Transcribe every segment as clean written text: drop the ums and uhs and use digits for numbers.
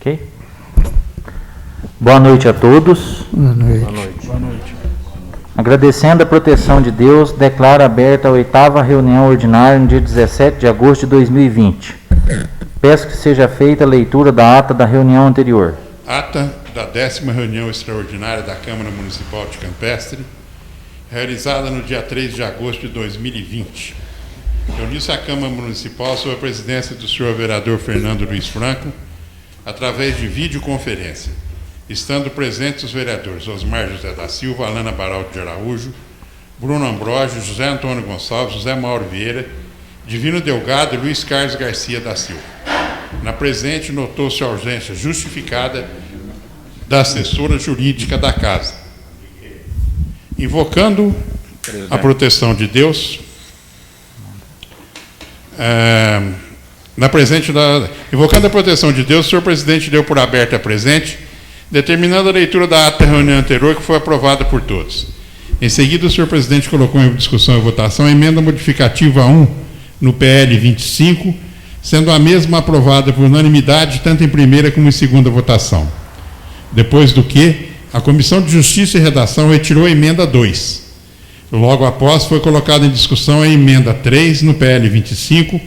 Ok? Boa noite a todos. Boa noite. Boa noite. Boa noite. Agradecendo a proteção de Deus, declaro aberta a 8ª reunião ordinária no dia 17 de agosto de 2020. Peço que seja feita a leitura da ata da reunião anterior. Ata da 10ª reunião extraordinária da Câmara Municipal de Campestre, realizada no dia 3 de agosto de 2020. Reuniu-se a Câmara Municipal sob a presidência do senhor vereador Fernando Luiz Franco, através de videoconferência, estando presentes os vereadores Osmar José da Silva, Alana Baraldo de Araújo, Bruno Ambrósio, José Antônio Gonçalves, José Mauro Vieira, Divino Delgado e Luiz Carlos Garcia da Silva. Na presente, notou-se a ausência justificada da assessora jurídica da Casa. Invocando a proteção de Deus, invocando a proteção de Deus, o senhor presidente deu por aberta a presente, determinando a leitura da ata da reunião anterior, que foi aprovada por todos. Em seguida, o senhor presidente colocou em discussão e votação a emenda modificativa 1 no PL 25, sendo a mesma aprovada por unanimidade, tanto em primeira como em segunda votação. Depois do que, a Comissão de Justiça e Redação retirou a emenda 2. Logo após, foi colocada em discussão a emenda 3 no PL 25,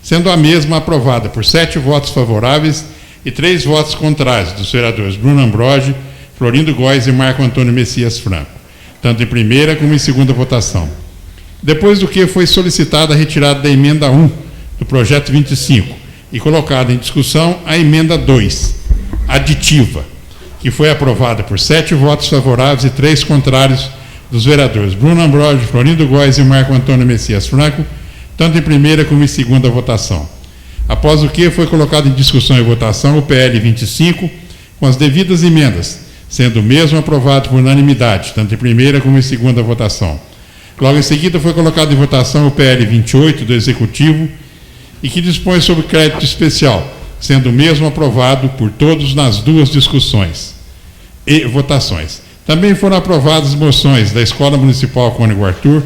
sendo a mesma aprovada por 7 votos favoráveis e 3 votos contrários dos vereadores Bruno Ambrósio, Florindo Góes e Marco Antônio Messias Franco, tanto em primeira como em segunda votação. Depois do que foi solicitada a retirada da emenda 1 do projeto 25 e colocada em discussão a emenda 2, aditiva, que foi aprovada por 7 votos favoráveis e 3 contrários dos vereadores Bruno Ambrósio, Florindo Góes e Marco Antônio Messias Franco, tanto em primeira como em segunda votação. Após o que foi colocado em discussão e votação o PL 25, com as devidas emendas, sendo o mesmo aprovado por unanimidade, tanto em primeira como em segunda votação. Logo em seguida foi colocado em votação o PL 28 do Executivo, e que dispõe sobre crédito especial, sendo o mesmo aprovado por todos nas 2 discussões e votações. Também foram aprovadas moções da Escola Municipal Cônego Arthur,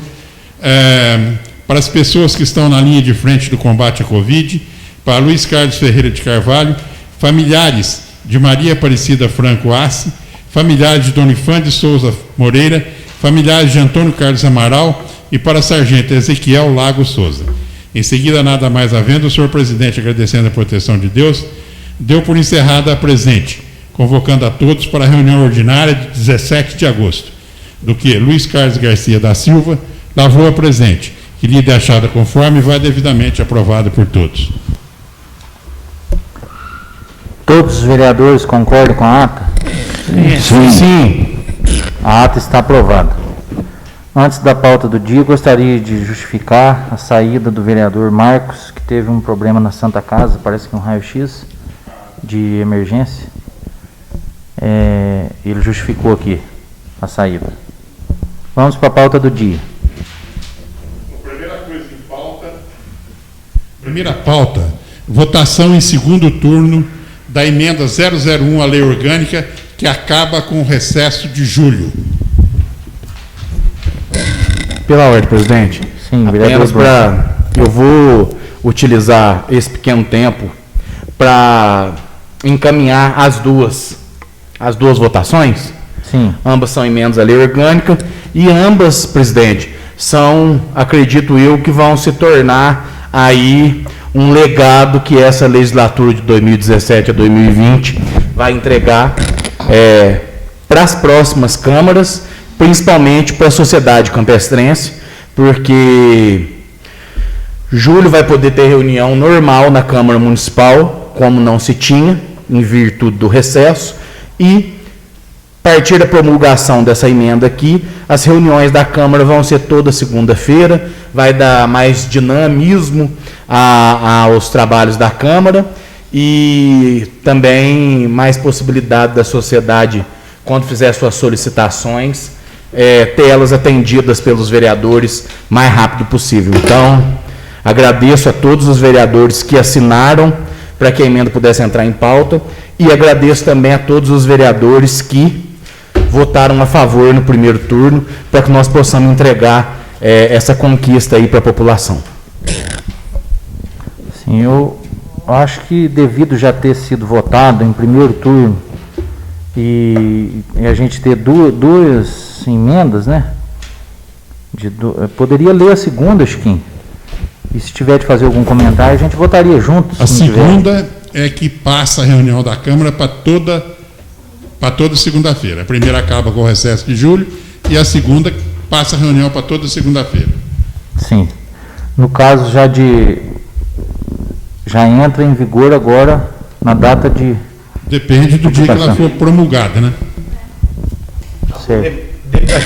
para as pessoas que estão na linha de frente do combate à Covid, para Luiz Carlos Ferreira de Carvalho, familiares de Maria Aparecida Franco Assi, familiares de Dona Ifã de Souza Moreira, familiares de Antônio Carlos Amaral e para Sargento Ezequiel Lago Souza. Em seguida, nada mais havendo, o senhor presidente, agradecendo a proteção de Deus, deu por encerrada a presente, convocando a todos para a reunião ordinária de 17 de agosto, do que Luiz Carlos Garcia da Silva lavrou a presente, que lhe é achada conforme e vai devidamente aprovada por todos. Todos os vereadores concordam com a ata? Sim. A ata está aprovada. Antes da pauta do dia, gostaria de justificar a saída do vereador Marcos, que teve um problema na Santa Casa, parece que um raio-x de emergência. Ele justificou aqui a saída. Vamos para a pauta do dia. Primeira pauta, votação em segundo turno da emenda 001 à lei orgânica, que acaba com o recesso de julho. Pela ordem, presidente. Sim, apenas eu vou utilizar esse pequeno tempo para encaminhar as duas votações. Sim. Ambas são emendas à lei orgânica e ambas, presidente, são, acredito eu, que vão se tornar aí um legado que essa legislatura de 2017 a 2020 vai entregar para as próximas câmaras, principalmente para a sociedade campestrense, porque julho vai poder ter reunião normal na Câmara Municipal, como não se tinha, em virtude do recesso, e a partir da promulgação dessa emenda aqui, as reuniões da Câmara vão ser toda segunda-feira, vai dar mais dinamismo aos trabalhos da Câmara e também mais possibilidade da sociedade, quando fizer suas solicitações, ter elas atendidas pelos vereadores mais rápido possível. Então, agradeço a todos os vereadores que assinaram para que a emenda pudesse entrar em pauta e agradeço também a todos os vereadores que votaram a favor no primeiro turno para que nós possamos entregar essa conquista aí para a população. Sim, acho que devido já ter sido votado em primeiro turno e a gente ter duas emendas, né? Poderia ler a segunda, Chiquinho. E se tiver de fazer algum comentário, a gente votaria juntos. A segunda é que passa a reunião da Câmara para toda segunda-feira. A primeira acaba com o recesso de julho e a segunda passa a reunião para toda segunda-feira. Sim. No caso já entra em vigor agora na data de... Depende do dia que ela for promulgada, né? Certo.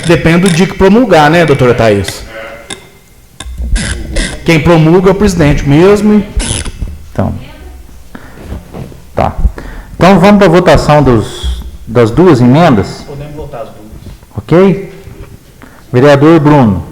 Depende do dia que promulgar, né, doutora Thaís? Quem promulga é o presidente mesmo. Então, tá. Então vamos para a votação das duas emendas? Podemos votar as duas. Ok? Vereador Bruno.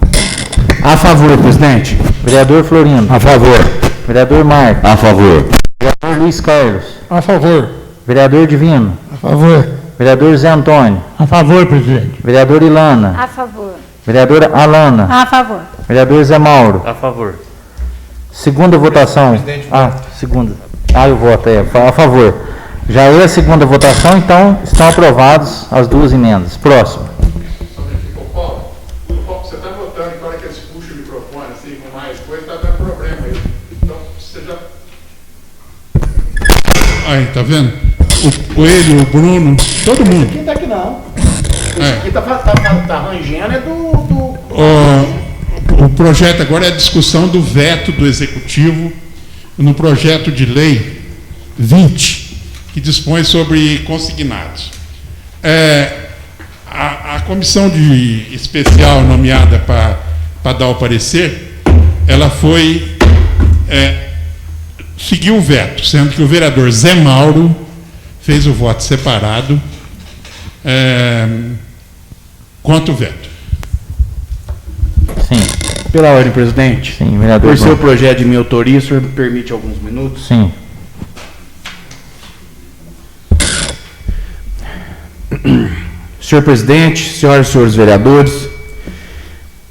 A favor, presidente. Vereador Florino. A favor. Vereador Marcos. A favor. Vereador Luiz Carlos. A favor. Vereador Divino. A favor. Vereador Zé Antônio. A favor, presidente. Vereador Ilana. A favor. Vereadora Alana. A favor. Vereador Zé Mauro. A favor. Segunda votação. Segunda. Eu voto, a favor. Já é a segunda votação, então estão aprovados as duas emendas. Próximo. Paulo, você está votando e para que eles puxem o microfone assim com mais coisa, está dando problema aí. Então, você já... Aí, tá vendo? O Coelho, o Bruno, todo mundo. Aqui tá aqui não. É. Aqui tá rangendo, é do... O projeto agora é a discussão do veto do Executivo no projeto de lei 20, que dispõe sobre consignados. A comissão especial nomeada para dar o parecer, ela seguiu o veto, sendo que o vereador Zé Mauro fez o voto separado contra o veto. Sim. Pela ordem, presidente. Sim, vereador. Por seu projeto de minha autoria, o senhor me permite alguns minutos? Sim. Senhor presidente, senhoras e senhores vereadores,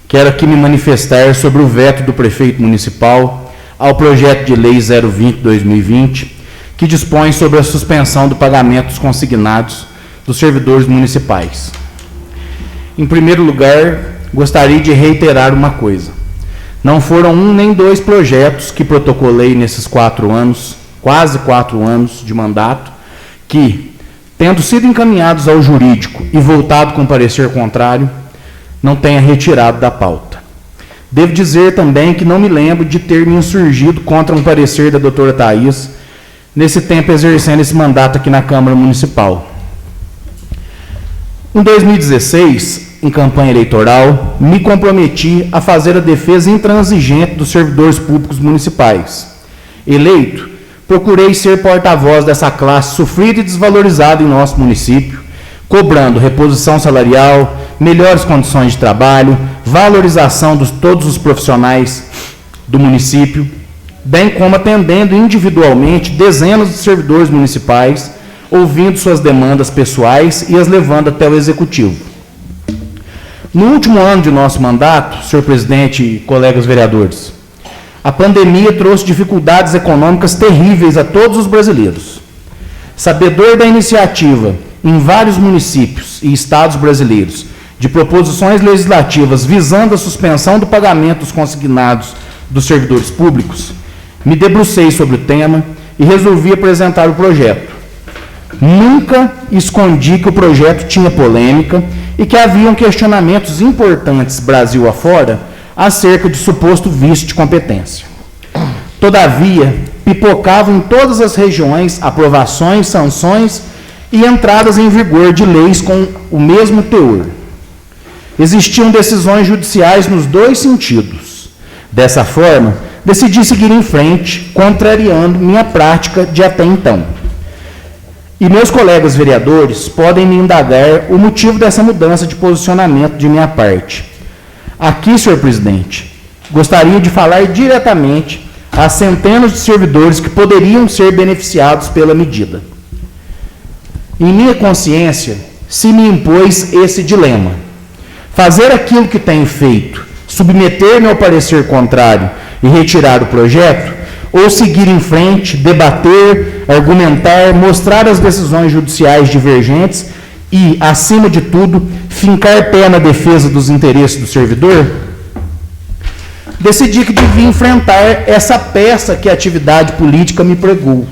quero aqui me manifestar sobre o veto do prefeito municipal ao projeto de lei 020/2020, que dispõe sobre a suspensão do pagamento dos consignados dos servidores municipais. Em primeiro lugar, gostaria de reiterar uma coisa. Não foram um nem dois projetos que protocolei nesses 4 anos, quase 4 anos de mandato, que, tendo sido encaminhados ao jurídico e voltado com parecer contrário, não tenha retirado da pauta. Devo dizer também que não me lembro de ter me insurgido contra um parecer da doutora Thaís, nesse tempo exercendo esse mandato aqui na Câmara Municipal. Em 2016, em campanha eleitoral, me comprometi a fazer a defesa intransigente dos servidores públicos municipais. Eleito, procurei ser porta-voz dessa classe sofrida e desvalorizada em nosso município, cobrando reposição salarial, melhores condições de trabalho, valorização de todos os profissionais do município, bem como atendendo individualmente dezenas de servidores municipais, ouvindo suas demandas pessoais e as levando até o Executivo. No último ano de nosso mandato, senhor presidente e colegas vereadores, a pandemia trouxe dificuldades econômicas terríveis a todos os brasileiros. Sabedor da iniciativa em vários municípios e estados brasileiros de proposições legislativas visando a suspensão do pagamento dos consignados dos servidores públicos, me debrucei sobre o tema e resolvi apresentar o projeto. Nunca escondi que o projeto tinha polêmica e que haviam questionamentos importantes Brasil afora acerca de suposto vício de competência. Todavia, pipocavam em todas as regiões aprovações, sanções e entradas em vigor de leis com o mesmo teor. Existiam decisões judiciais nos dois sentidos. Dessa forma, decidi seguir em frente, contrariando minha prática de até então. E meus colegas vereadores podem me indagar o motivo dessa mudança de posicionamento de minha parte. Aqui, senhor presidente, gostaria de falar diretamente às centenas de servidores que poderiam ser beneficiados pela medida. Em minha consciência, se me impôs esse dilema: fazer aquilo que tenho feito, submeter-me ao parecer contrário e retirar o projeto, ou seguir em frente, debater, argumentar, mostrar as decisões judiciais divergentes e, acima de tudo, fincar pé na defesa dos interesses do servidor? Decidi que devia enfrentar essa peça que a atividade política me pregou,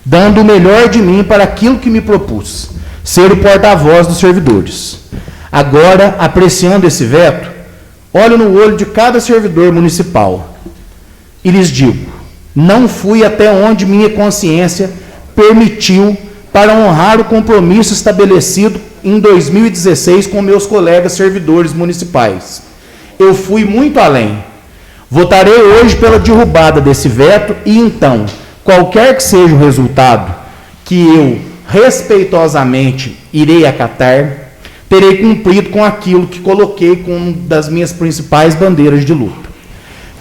dando o melhor de mim para aquilo que me propus, ser o porta-voz dos servidores. Agora, apreciando esse veto, olho no olho de cada servidor municipal e lhes digo: não fui até onde minha consciência permitiu para honrar o compromisso estabelecido em 2016 com meus colegas servidores municipais. Eu fui muito além. Votarei hoje pela derrubada desse veto e, então, qualquer que seja o resultado que eu respeitosamente irei acatar, terei cumprido com aquilo que coloquei como uma das minhas principais bandeiras de luta.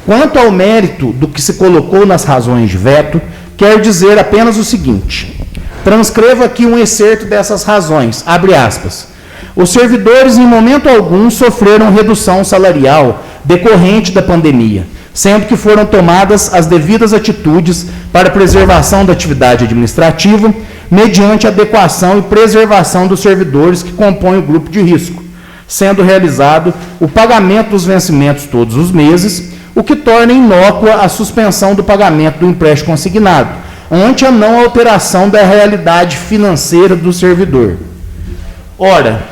Quanto ao mérito do que se colocou nas razões de veto, quero dizer apenas o seguinte: transcrevo aqui um excerto dessas razões, abre aspas. Os servidores, em momento algum, sofreram redução salarial decorrente da pandemia, sendo que foram tomadas as devidas atitudes para a preservação da atividade administrativa, mediante adequação e preservação dos servidores que compõem o grupo de risco, sendo realizado o pagamento dos vencimentos todos os meses, o que torna inócua a suspensão do pagamento do empréstimo consignado, ante a não alteração da realidade financeira do servidor. Ora,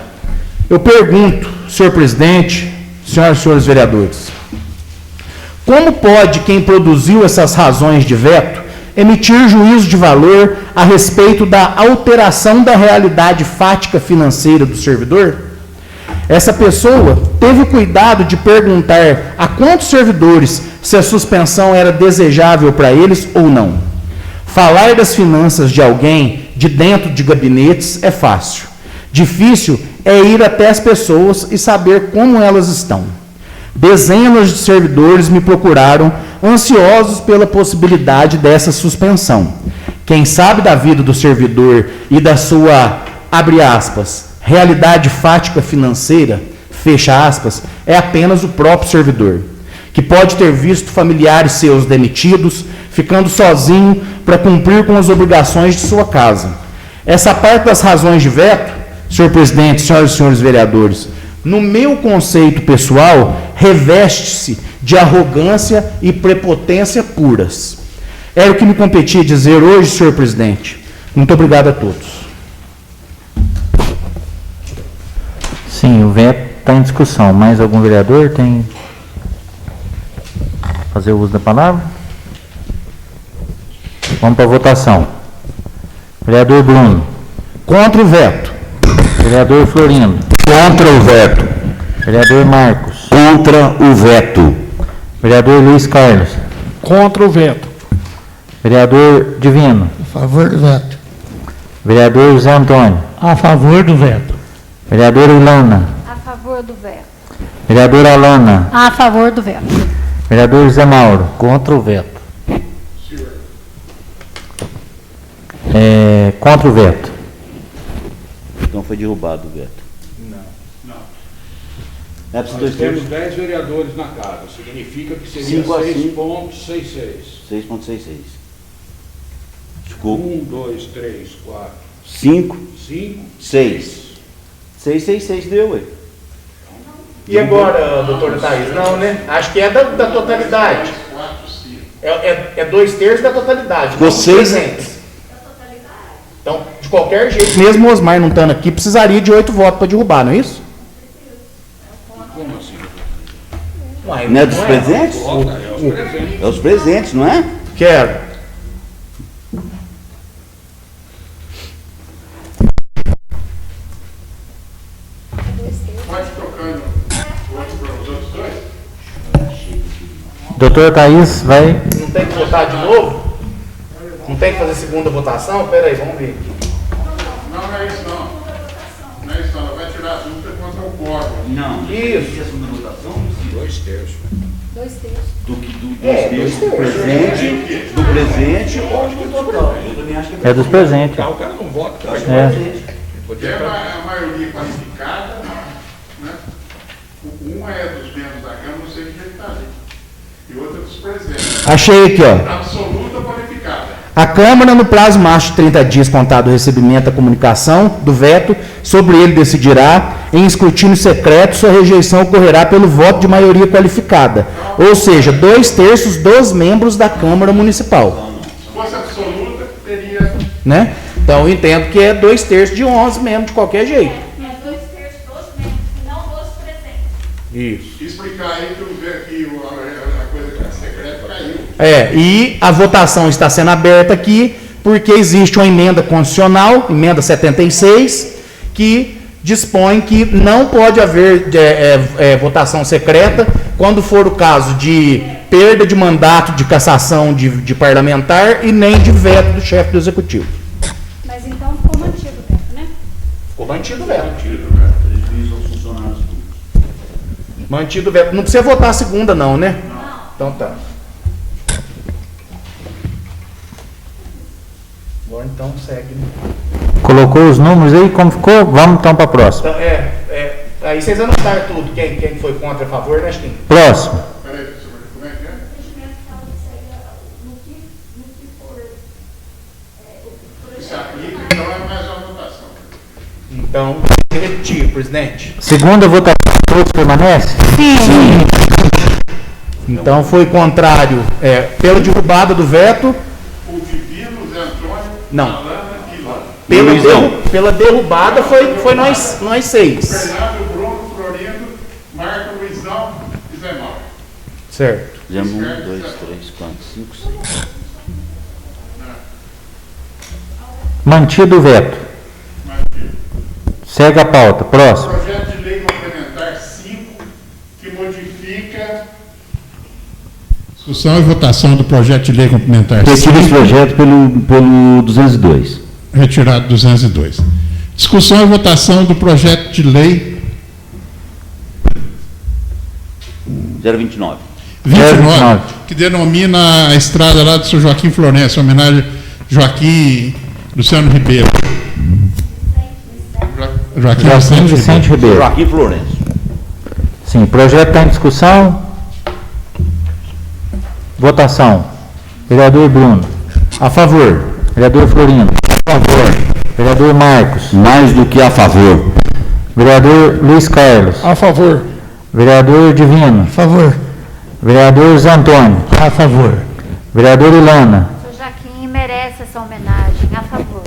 eu pergunto, senhor presidente, senhoras e senhores vereadores, como pode quem produziu essas razões de veto emitir juízo de valor a respeito da alteração da realidade fática financeira do servidor? Essa pessoa teve o cuidado de perguntar a quantos servidores se a suspensão era desejável para eles ou não. Falar das finanças de alguém de dentro de gabinetes é fácil. Difícil é ir até as pessoas e saber como elas estão. Dezenas de servidores me procuraram, ansiosos pela possibilidade dessa suspensão. Quem sabe da vida do servidor e da sua, abre aspas, realidade fática financeira, fecha aspas, é apenas o próprio servidor, que pode ter visto familiares seus demitidos, ficando sozinho para cumprir com as obrigações de sua casa. Essa parte das razões de veto, senhor presidente, senhoras e senhores vereadores, no meu conceito pessoal, reveste-se de arrogância e prepotência puras. Era o que me competia dizer hoje, senhor presidente. Muito obrigado a todos. Sim, o veto está em discussão. Mais algum vereador tem fazer o uso da palavra? Vamos para a votação. Vereador Bruno. Contra o veto. Vereador Florindo. Contra o veto. Vereador Marcos. Contra o veto. Vereador Luiz Carlos. Contra o veto. Vereador Divino. A favor do veto. Vereador José Antônio. A favor do veto. Vereador Ilana. A favor do veto. Vereador Alana. A favor do veto. Vereador José Mauro. Contra o veto. Contra o veto. Então foi derrubado o veto. Não. É para Nós temos 10 vereadores na casa, significa que seria 5 a 5. 6,66. 6,66. Desculpa. 1, 2, 3, 4, 5, 5, 6. 666 deu, ué. E agora, doutora Thaís? Não, né? Acho que é da totalidade. É 2/3 da totalidade. Ficou 6. Então, de qualquer jeito, mesmo o Osmar não estando aqui, precisaria de 8 votos para derrubar, não é isso? como assim? Uai, Não é dos presentes? É os presentes. É os presentes, não é? Quero. Pode tocando para os outros dois? Doutor Thaís vai. Não tem que votar de novo? Não tem que fazer segunda votação? Pera aí, vamos ver. Não é isso não. Não é isso não. Ela vai tirar as dúvidas contra o quórum. Não. Isso. A segunda votação? 2/3. 2/3. Do presente, do presente ou do total. Eu também acho que É dos presentes. O cara não vota. Porque é a maioria qualificada, né? Uma é dos membros da Câmara, não sei que ele está ali. E outra é dos presentes. Achei aqui, ó. Absoluto A Câmara, no prazo máximo de 30 dias contado do recebimento da comunicação do veto, sobre ele decidirá, em escrutínio secreto, sua rejeição ocorrerá pelo voto de maioria qualificada, ou seja, 2/3 dos membros da Câmara Municipal. Se fosse absoluta, teria. Né? Então, eu entendo que é 2/3 de 11 membros, de qualquer jeito. Mas 2/3 dos membros, e não dos presentes. Isso. Explicar aí que eu ver aqui a coisa que é secreta caiu. E a votação está sendo aberta aqui, porque existe uma emenda constitucional, emenda 76, que dispõe que não pode haver votação secreta quando for o caso de perda de mandato, de cassação de parlamentar e nem de veto do chefe do executivo. Mas então ficou mantido o veto, né? Ficou mantido o veto. Prejuízo aos funcionários públicos. Mantido o veto. Não precisa votar a segunda, não, né? Não. Então tá. Agora então segue. Colocou os números aí, como ficou? Vamos então para a próxima. Então, aí vocês anotaram tudo. Quem foi contra, a favor, né, Chiquinho? Próximo. Peraí, como é que é? Isso aplica, então é mais uma votação. Então, repetir, presidente. Segunda votação, todos permanecem? Sim. Então foi contrário pela derrubada do veto. O Divino, Zé Antônio, Não. Alana e Pela derrubada foi nós 6. Fernando, Bruno, Florindo, Marco, Luizão e Zé Mauro. Certo. Fizemos 1, 2, 3, 4, 5, 6. Mantido o veto. Segue a pauta. Próximo. Projeto de lei complementar 5, que modifica. Discussão e votação do projeto de lei complementar Retira esse projeto pelo 202. Retirado 202. Discussão e votação do projeto de lei 029. 29, que denomina a estrada lá do São Joaquim Florencio, em homenagem a Joaquim Luciano Ribeiro. Joaquim Vicente Ribeiro. Joaquim Florencio. Sim, o projeto está em discussão. Votação. Vereador Bruno. A favor. Vereador Florindo. A favor. Vereador Marcos. Mais do que a favor. Vereador Luiz Carlos. A favor. Vereador Divino. A favor. Vereador Zé Antônio. A favor. Vereador Ilana. O Joaquim merece essa homenagem, a favor.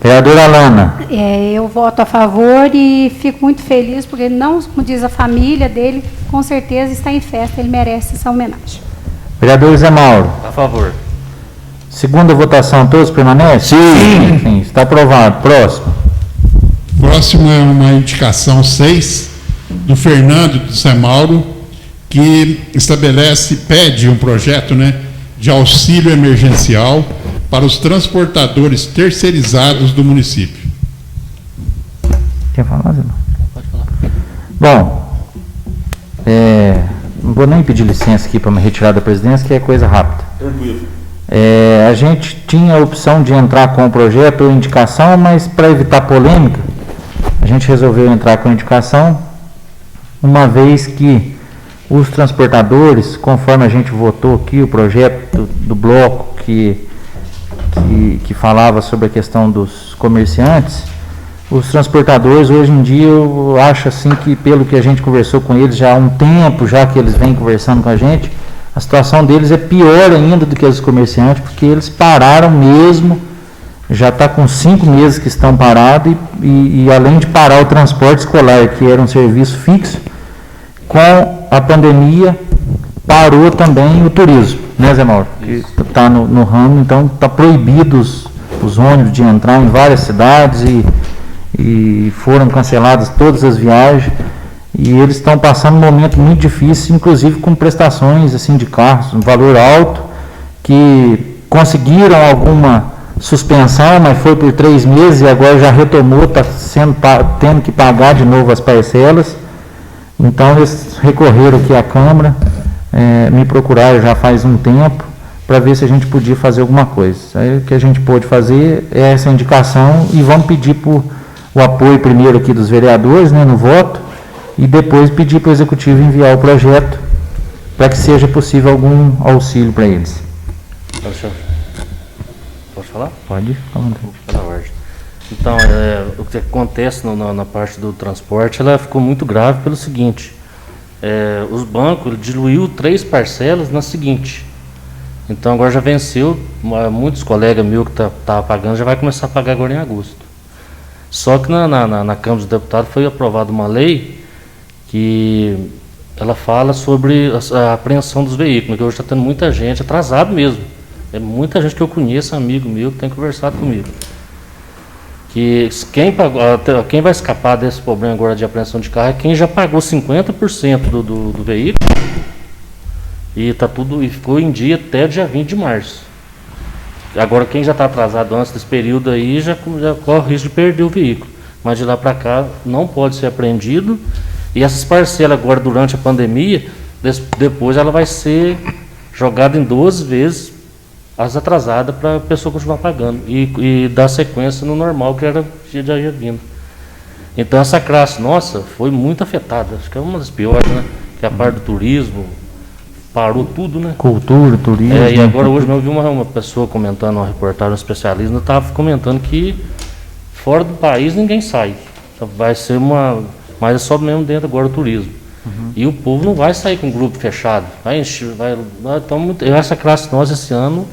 Vereadora Alana. Eu voto a favor e fico muito feliz, porque não, como diz a família dele, com certeza está em festa, ele merece essa homenagem. Vereador Zé Mauro. A favor. Segunda votação, todos permanecem? Sim. Sim, está aprovado. Próximo. Próximo é uma indicação 6 do Fernando de Zé Mauro, que pede um projeto, de auxílio emergencial para os transportadores terceirizados do município. Quer falar, Zé Mauro? Pode falar. Bom, não vou nem pedir licença aqui para me retirar da presidência, que é coisa rápida. Tranquilo. A gente tinha a opção de entrar com o projeto ou indicação, mas para evitar polêmica, a gente resolveu entrar com a indicação, uma vez que os transportadores, conforme a gente votou aqui, o projeto do bloco que falava sobre a questão dos comerciantes, os transportadores hoje em dia, eu acho assim que pelo que a gente conversou com eles já há um tempo, já que eles vêm conversando com a gente, a situação deles é pior ainda do que a dos comerciantes, porque eles pararam mesmo, já está com 5 meses que estão parados e além de parar o transporte escolar, que era um serviço fixo, com a pandemia parou também o turismo, né, Zé Mauro? Que está no ramo, então está proibido os ônibus de entrar em várias cidades e foram canceladas todas as viagens. E eles estão passando um momento muito difícil, inclusive com prestações assim, de carros, um valor alto, que conseguiram alguma suspensão, mas foi por 3 meses e agora já retomou, está tendo que pagar de novo as parcelas. Então eles recorreram aqui à Câmara, me procuraram já faz um tempo, para ver se a gente podia fazer alguma coisa. Aí o que a gente pôde fazer é essa indicação e vamos pedir o apoio primeiro aqui dos vereadores, no voto, e depois pedir para o Executivo enviar o projeto para que seja possível algum auxílio para eles. falar? Pode falar. Pela ordem. Então, o que acontece na parte do transporte, ela ficou muito grave pelo seguinte, os bancos diluiu 3 parcelas na seguinte. Então agora já venceu, muitos colegas meus que estavam pagando já vai começar a pagar agora em agosto. Só que na Câmara dos Deputados foi aprovada uma lei que ela fala sobre a apreensão dos veículos, que hoje está tendo muita gente atrasado mesmo. É muita gente que eu conheço, amigo meu, que tem conversado comigo. Que quem vai escapar desse problema agora de apreensão de carro é quem já pagou 50% do veículo e ficou em dia até o dia 20 de março. Agora quem já está atrasado antes desse período aí já corre o risco de perder o veículo. Mas de lá para cá não pode ser apreendido. E essas parcelas agora durante a pandemia, depois ela vai ser jogada em 12 vezes as atrasadas para a pessoa continuar pagando e dar sequência no normal que já ia vindo. Então essa classe nossa foi muito afetada, acho que é uma das piores, né? Que é a parte do turismo, parou tudo, né? Cultura, turismo. E agora hoje eu vi uma pessoa comentando, uma reportagem, um especialista, estava comentando que fora do país ninguém sai. Então, vai ser mas é só mesmo dentro agora do turismo. E o povo não vai sair com um grupo fechado. Vai encher, então, essa classe nossa esse ano,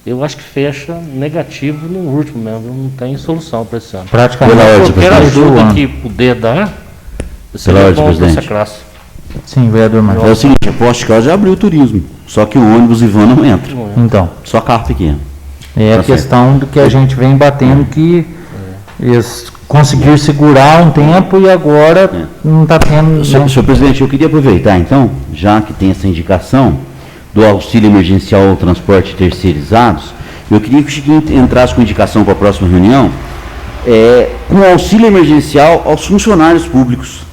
eu acho que fecha negativo no último mesmo. Não tem solução para esse ano. Praticamente. Qualquer ajuda que puder dar, seria bom para essa classe. Sim, vereador Marcos. É o seguinte, a Poste Caldas já abriu o turismo, só que o ônibus e van não entra. Então, Só carro pequeno. é a questão do que a gente vem batendo, que eles conseguiram segurar um tempo e agora não está tendo... Senhor presidente, eu queria aproveitar então, já que tem essa indicação do auxílio emergencial ao transporte terceirizados, eu queria que o Chiquinho entrasse com indicação para a próxima reunião, com auxílio emergencial aos funcionários públicos.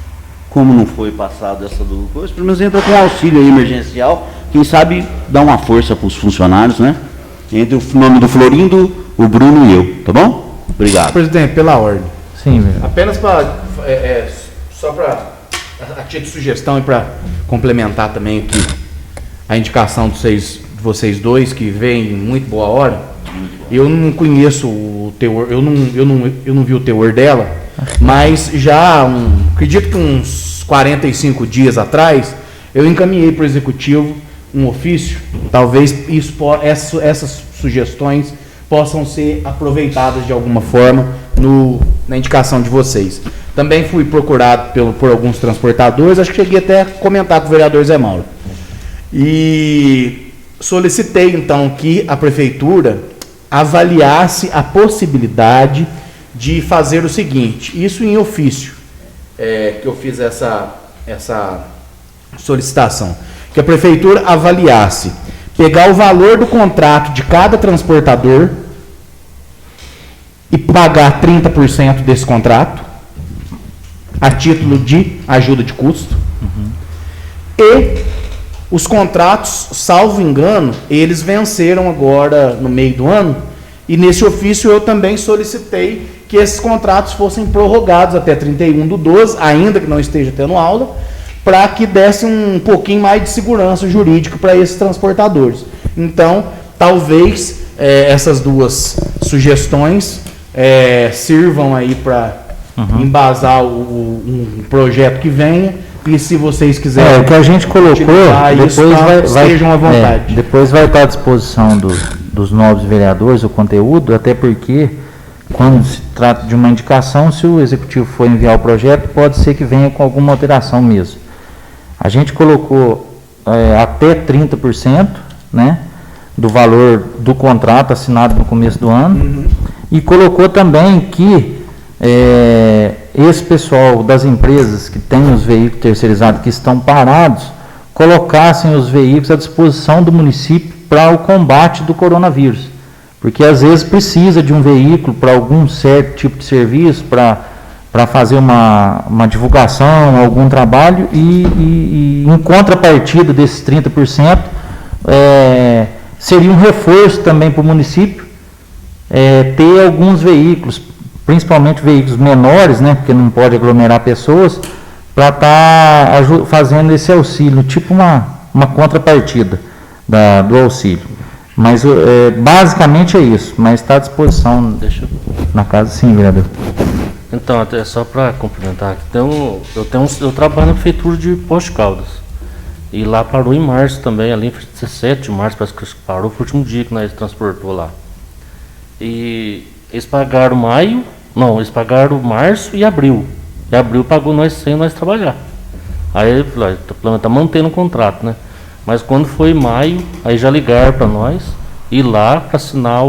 Como não foi passado essa do coisa, pelo menos entra com auxílio emergencial, quem sabe dá uma força para os funcionários, né? Entre o nome do Florindo, o Bruno e eu, tá bom? Obrigado. Presidente, pela ordem. Sim, vereador. Apenas para, só para, a título de sugestão e para complementar também aqui a indicação de vocês dois, que vem em muito boa hora, eu não conheço o teor, eu não vi o teor dela, mas já, acredito que uns 45 dias atrás, eu encaminhei para o Executivo um ofício, talvez essas sugestões possam ser aproveitadas de alguma forma na indicação de vocês. Também fui procurado por alguns transportadores, acho que cheguei até a comentar com o vereador Zé Mauro. E solicitei então que a Prefeitura avaliasse a possibilidade de fazer o seguinte, isso em ofício, que eu fiz essa solicitação, que a Prefeitura avaliasse, pegar o valor do contrato de cada transportador e pagar 30% desse contrato, a título de ajuda de custo, e os contratos, salvo engano, eles venceram agora no meio do ano, e nesse ofício eu também solicitei que esses contratos fossem prorrogados até 31/12, ainda que não esteja tendo aula, para que desse um pouquinho mais de segurança jurídica para esses transportadores. Então, talvez essas duas sugestões sirvam aí para embasar um projeto que venha, e se vocês quiserem... o que a gente colocou, depois estejam à vontade. Depois vai estar à disposição dos novos vereadores o conteúdo, até porque, quando se trata de uma indicação, se o Executivo for enviar o projeto, pode ser que venha com alguma alteração mesmo. A gente colocou até 30%, né, do valor do contrato assinado no começo do ano, e colocou também que esse pessoal das empresas que têm os veículos terceirizados que estão parados, colocassem os veículos à disposição do município para o combate do coronavírus. Porque às vezes precisa de um veículo para algum certo tipo de serviço, para fazer uma divulgação, algum trabalho, e em contrapartida desses 30%, seria um reforço também para o município ter alguns veículos, principalmente veículos menores, né, porque não pode aglomerar pessoas, para estar fazendo esse auxílio, tipo uma contrapartida do auxílio. Mas basicamente é isso, mas está à disposição na casa, sim, vereador. Então, até só para complementar, então, eu trabalho na prefeitura de Posto Caldas. E lá parou em março também, ali 17 de março, parece que parou, foi o último dia que nós transportou lá. E eles pagaram eles pagaram março e abril. E abril pagou nós sem nós trabalhar. Aí ele falou, tá mantendo o contrato, né? Mas quando foi maio, aí já ligaram para nós ir lá para assinar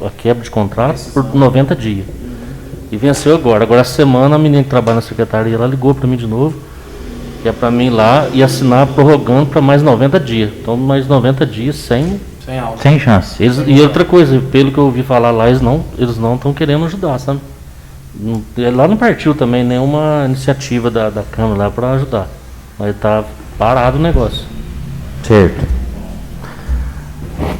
a quebra de contrato por 90 dias. E venceu agora. Agora, essa semana, a menina que trabalha na secretaria, ela ligou para mim de novo, que é para mim ir lá e assinar prorrogando para mais 90 dias. Então, mais 90 dias sem chance. E outra coisa, pelo que eu ouvi falar lá, eles não estão querendo ajudar, sabe? Lá não partiu também nenhuma iniciativa da Câmara lá para ajudar. Mas está parado o negócio. Certo.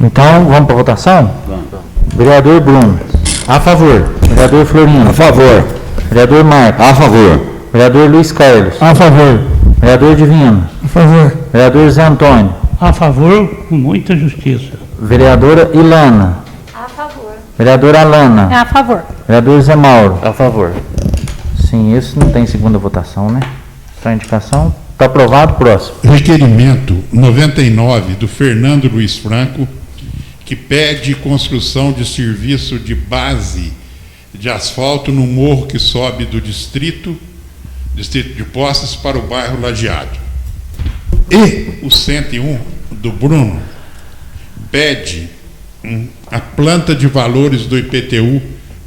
Então, vamos para a votação? Vamos. Vereador Bruno. A favor. Vereador Florino. A favor. Vereador Marcos. A favor. Vereador Luiz Carlos. A favor. Vereador Divino. A favor. Vereador Zé Antônio. A favor, com muita justiça. Vereadora Ilana. A favor. Vereadora Alana. A favor. Vereador Zé Mauro. A favor. Sim, esse não tem segunda votação, né? Só a indicação. Está aprovado. Próximo. Requerimento 99 do Fernando Luiz Franco, que pede construção de serviço de base de asfalto no morro que sobe do distrito de Poços para o bairro Lajeado. E o 101 do Bruno pede a planta de valores do IPTU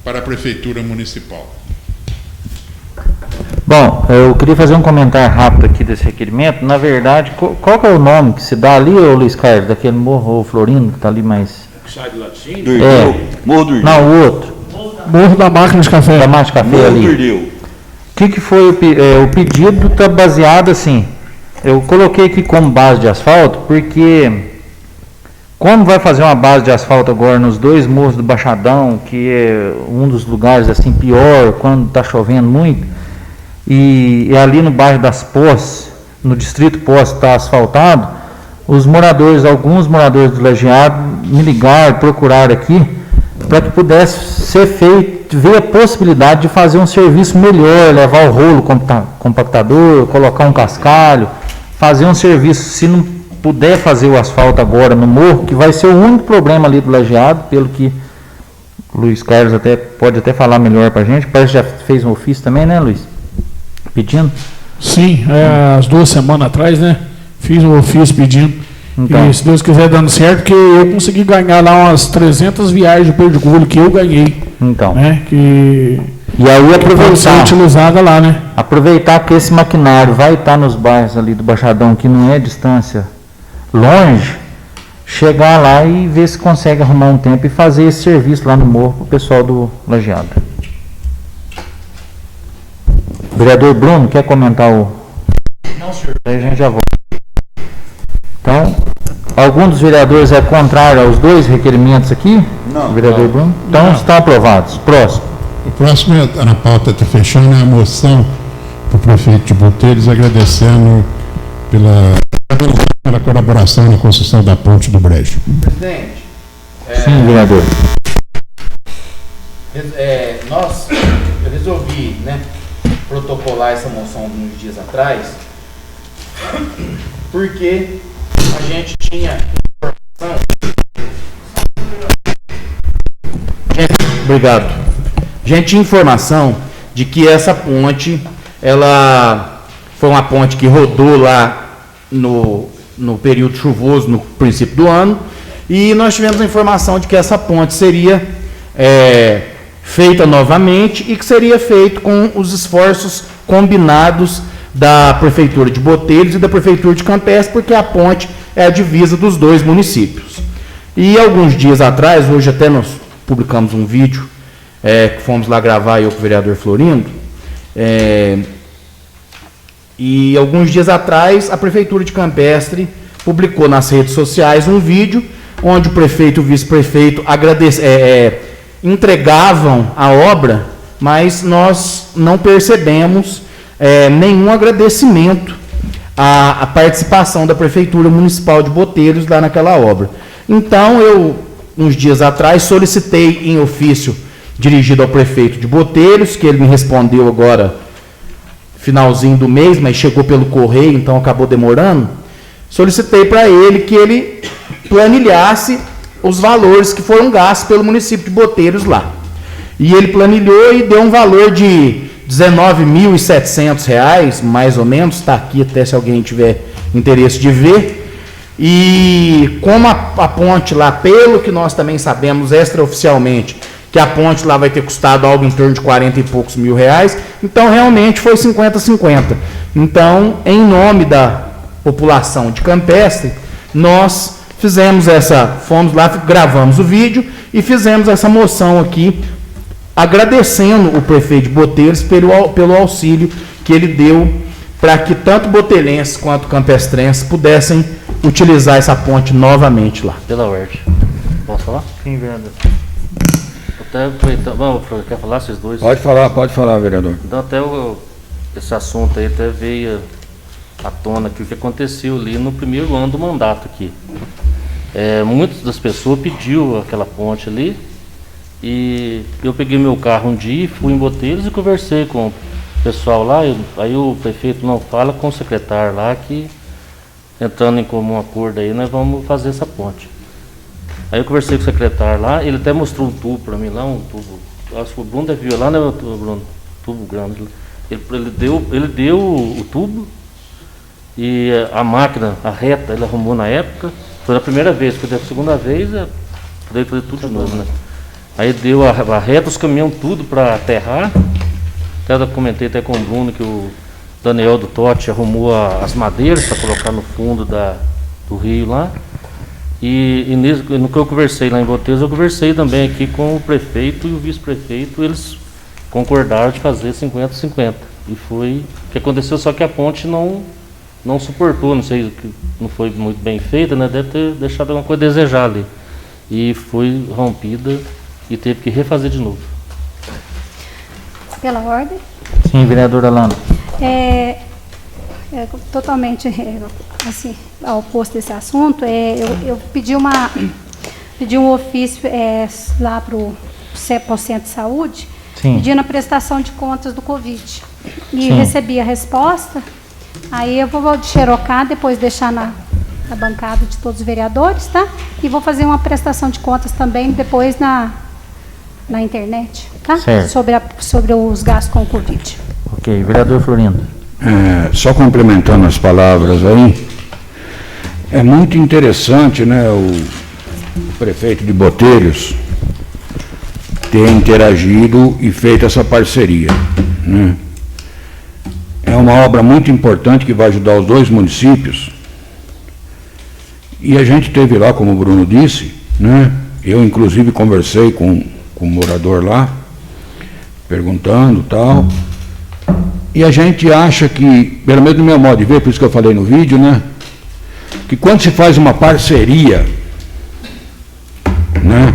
para a Prefeitura Municipal. Bom, eu queria fazer um comentário rápido aqui desse requerimento. Na verdade, qual que é o nome que se dá ali, ô Luiz Carlos, daquele morro ou Florindo, que está ali mais... Que sai de laticínio? Morro do Irdeu. Não, o outro. Morro da Máquina de Café. Da máquina de café Morro do ali. Irdeu. O que foi o pedido? Está baseado assim. Eu coloquei aqui como base de asfalto, porque como vai fazer uma base de asfalto agora nos dois morros do Baixadão, que é um dos lugares assim pior, quando está chovendo muito, e ali no bairro das Poças, no distrito Poços está asfaltado, alguns moradores do Lajeado me ligaram, procuraram aqui, para que pudesse ser feito, ver a possibilidade de fazer um serviço melhor, levar o rolo compactador, colocar um cascalho, fazer um serviço, se não puder fazer o asfalto agora no morro, que vai ser o único problema ali do Lajeado, pelo que o Luiz Carlos pode até falar melhor para a gente, parece que já fez um ofício também, né, Luiz? Pedindo? Sim, as 2 semanas atrás, né? Fiz um ofício pedindo. Então. E se Deus quiser dando certo, que eu consegui ganhar lá umas 300 viagens de perdigulho que eu ganhei. Então. Né? Que E aí pode ser utilizada lá, né? aproveitar que esse maquinário vai estar nos bairros ali do Baixadão, que não é distância longe, chegar lá e ver se consegue arrumar um tempo e fazer esse serviço lá no morro para o pessoal do Lajeado. Vereador Bruno, quer comentar o... Não, senhor. Aí a gente já volta. Então, algum dos vereadores é contrário aos dois requerimentos aqui? Não. Vereador Bruno? Então estão aprovados. Próximo. O próximo, na pauta está fechando, é a moção para o prefeito de Boteiros, agradecendo pela colaboração na construção da ponte do Brejo. Presidente, Sim, vereador. eu resolvi, né, protocolar essa moção alguns dias atrás, porque a gente tinha informação. Obrigado. A gente tinha informação de que essa ponte, ela foi uma ponte que rodou lá no período chuvoso, no princípio do ano, e nós tivemos a informação de que essa ponte seria feita novamente e que seria feito com os esforços combinados da Prefeitura de Boteiros e da Prefeitura de Campestre, porque a ponte é a divisa dos dois municípios. E alguns dias atrás, hoje até nós publicamos um vídeo, que fomos lá gravar, eu com o vereador Florindo, e alguns dias atrás a Prefeitura de Campestre publicou nas redes sociais um vídeo onde o prefeito e o vice-prefeito entregavam a obra, mas nós não percebemos nenhum agradecimento à participação da Prefeitura Municipal de Boteiros lá naquela obra. Então, eu, uns dias atrás, solicitei em ofício dirigido ao prefeito de Botelhos, que ele me respondeu agora, finalzinho do mês, mas chegou pelo correio, então acabou demorando. Solicitei para ele que ele planilhasse os valores que foram gastos pelo município de Botelhos lá. E ele planilhou e deu um valor de R$ 19.700, mais ou menos, está aqui até se alguém tiver interesse de ver. E como a ponte lá, pelo que nós também sabemos extraoficialmente, que a ponte lá vai ter custado algo em torno de 40 e poucos mil reais, então realmente foi 50-50. Então, em nome da população de Campestre, nós fomos lá, gravamos o vídeo e fizemos essa moção aqui, agradecendo o prefeito de Botelhos pelo auxílio que ele deu para que tanto botelhenses quanto campestrenses pudessem utilizar essa ponte novamente lá. Pela ordem. Posso falar? Sim, vereador. Até aproveitar, vamos, quer falar vocês dois? Pode falar, vereador. Então até esse assunto aí até veio à tona aqui, o que aconteceu ali no primeiro ano do mandato aqui. Muitas das pessoas pediu aquela ponte ali, e eu peguei meu carro um dia, fui em Botelhos e conversei com o pessoal lá, aí o prefeito não fala com o secretário lá que, entrando em comum acordo aí, nós vamos fazer essa ponte. Aí eu conversei com o secretário lá, ele até mostrou um tubo para mim lá, um tubo, acho que o Bruno deve ver lá, né, Bruno? Tubo grande. Ele deu o tubo, e a máquina, a reta, ele arrumou na época, foi a primeira vez, porque da segunda vez, poderia fazer tudo de novo, né? Aí deu a reta, os caminhões tudo para aterrar. Até eu comentei até com o Bruno que o Daniel do Totti arrumou as madeiras para colocar no fundo do rio lá. E no que eu conversei lá em Botelhos, eu conversei também aqui com o prefeito e o vice-prefeito, eles concordaram de fazer 50-50. E foi o que aconteceu, só que a ponte não suportou, não sei, não foi muito bem feita, né? Deve ter deixado alguma coisa a desejar ali. E foi rompida e teve que refazer de novo. Pela ordem. Sim, vereadora Alana. Totalmente assim, ao oposto desse assunto. Eu pedi um ofício lá para o Centro de Saúde, Sim. pedindo a prestação de contas do Covid. E Sim. recebi a resposta. Aí eu vou xerocar, depois deixar na bancada de todos os vereadores, tá? E vou fazer uma prestação de contas também depois na internet, tá? Certo. Sobre os gastos com o Covid. Ok, vereador Florindo. Só complementando as palavras aí, é muito interessante, né, o prefeito de Botelhos ter interagido e feito essa parceria, né? É uma obra muito importante que vai ajudar os dois municípios. E a gente teve lá, como o Bruno disse, né? Eu inclusive conversei com um morador lá, perguntando e tal. E a gente acha que, pelo menos no meu modo de ver, por isso que eu falei no vídeo, né? Que quando se faz uma parceria, né?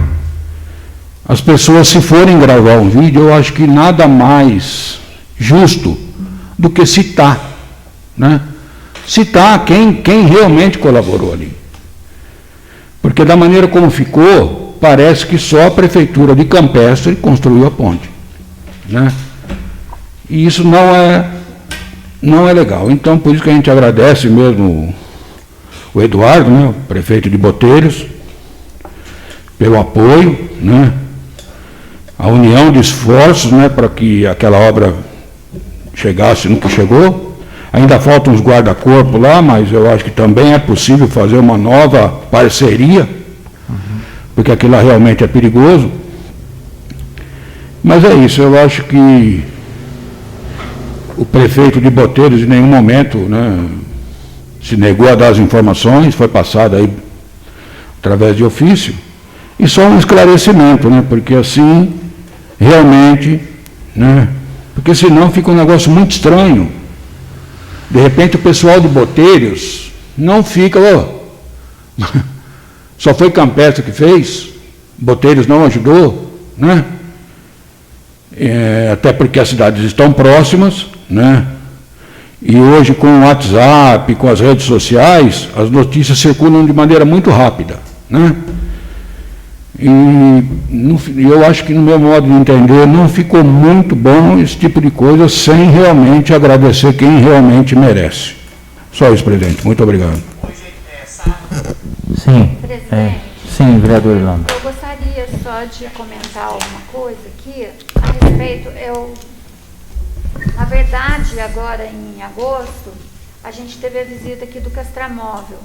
As pessoas, se forem gravar um vídeo, eu acho que nada mais justo do que citar, né? Citar quem realmente colaborou ali. Porque da maneira como ficou, parece que só a prefeitura de Campestre construiu a ponte, né? E isso não é legal. Então, por isso que a gente agradece mesmo o Eduardo, né, o prefeito de Botelhos, pelo apoio, né? A união de esforços, né, para que aquela obra chegasse no que chegou. Ainda faltam uns guarda-corpo lá, mas eu acho que também é possível fazer uma nova parceria, porque aquilo lá realmente é perigoso. Mas é isso, eu acho que o prefeito de Botelhos em nenhum momento, né, se negou a dar as informações, foi passado aí através de ofício, e só um esclarecimento, né, porque assim, realmente, né, porque senão fica um negócio muito estranho. De repente o pessoal de Botelhos não fica, só foi Campestre que fez, Botelhos não ajudou, né? Até porque as cidades estão próximas, né? E hoje com o WhatsApp, com as redes sociais, as notícias circulam de maneira muito rápida, né? E eu acho que, no meu modo de entender, não ficou muito bom esse tipo de coisa sem realmente agradecer quem realmente merece. Só isso, presidente. Muito obrigado. Sim. Sim, vereador Irlanda. Eu gostaria só de comentar alguma coisa aqui a respeito. Na verdade, agora em agosto, a gente teve a visita aqui do Castramóvel.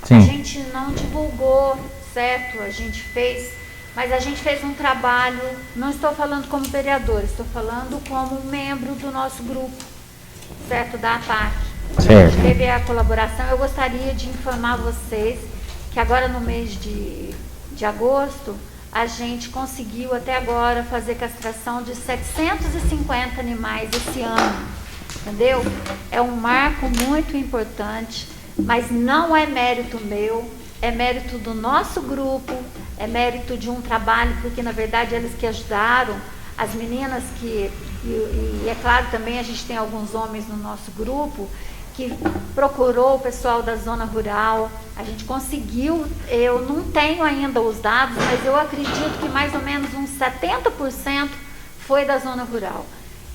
Sim. A gente não divulgou, certo? Mas a gente fez um trabalho, não estou falando como vereador, estou falando como membro do nosso grupo, certo? Da APAC. Certo. A gente teve a colaboração. Eu gostaria de informar vocês que agora no mês de agosto, a gente conseguiu até agora fazer castração de 750 animais esse ano, entendeu? É um marco muito importante, mas não é mérito meu, é mérito do nosso grupo, é mérito de um trabalho, porque na verdade eles que ajudaram, as meninas e é claro também a gente tem alguns homens no nosso grupo, que procurou o pessoal da zona rural, a gente conseguiu, eu não tenho ainda os dados, mas eu acredito que mais ou menos uns 70% foi da zona rural.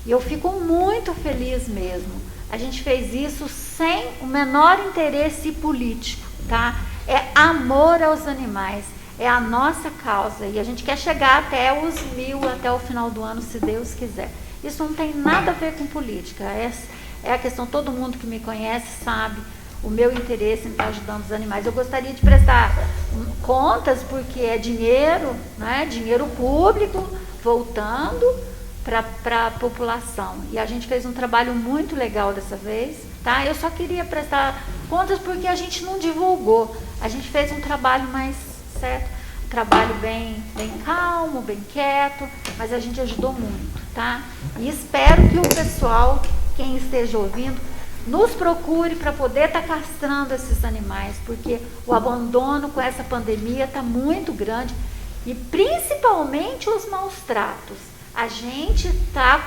E eu fico muito feliz mesmo. A gente fez isso sem o menor interesse político, tá? É amor aos animais, é a nossa causa, e a gente quer chegar até os 1000, até o final do ano, se Deus quiser. Isso não tem nada a ver com política, é a questão, todo mundo que me conhece sabe o meu interesse em estar ajudando os animais. Eu gostaria de prestar contas, porque é dinheiro, né, dinheiro público voltando para a população. E a gente fez um trabalho muito legal dessa vez, tá? Eu só queria prestar contas porque a gente não divulgou. A gente fez um trabalho mais certo, um trabalho bem calmo, bem quieto, mas a gente ajudou muito, tá? E espero que o pessoal, quem esteja ouvindo, nos procure para poder estar castrando esses animais, porque o abandono com essa pandemia está muito grande, e principalmente os maus tratos. A gente está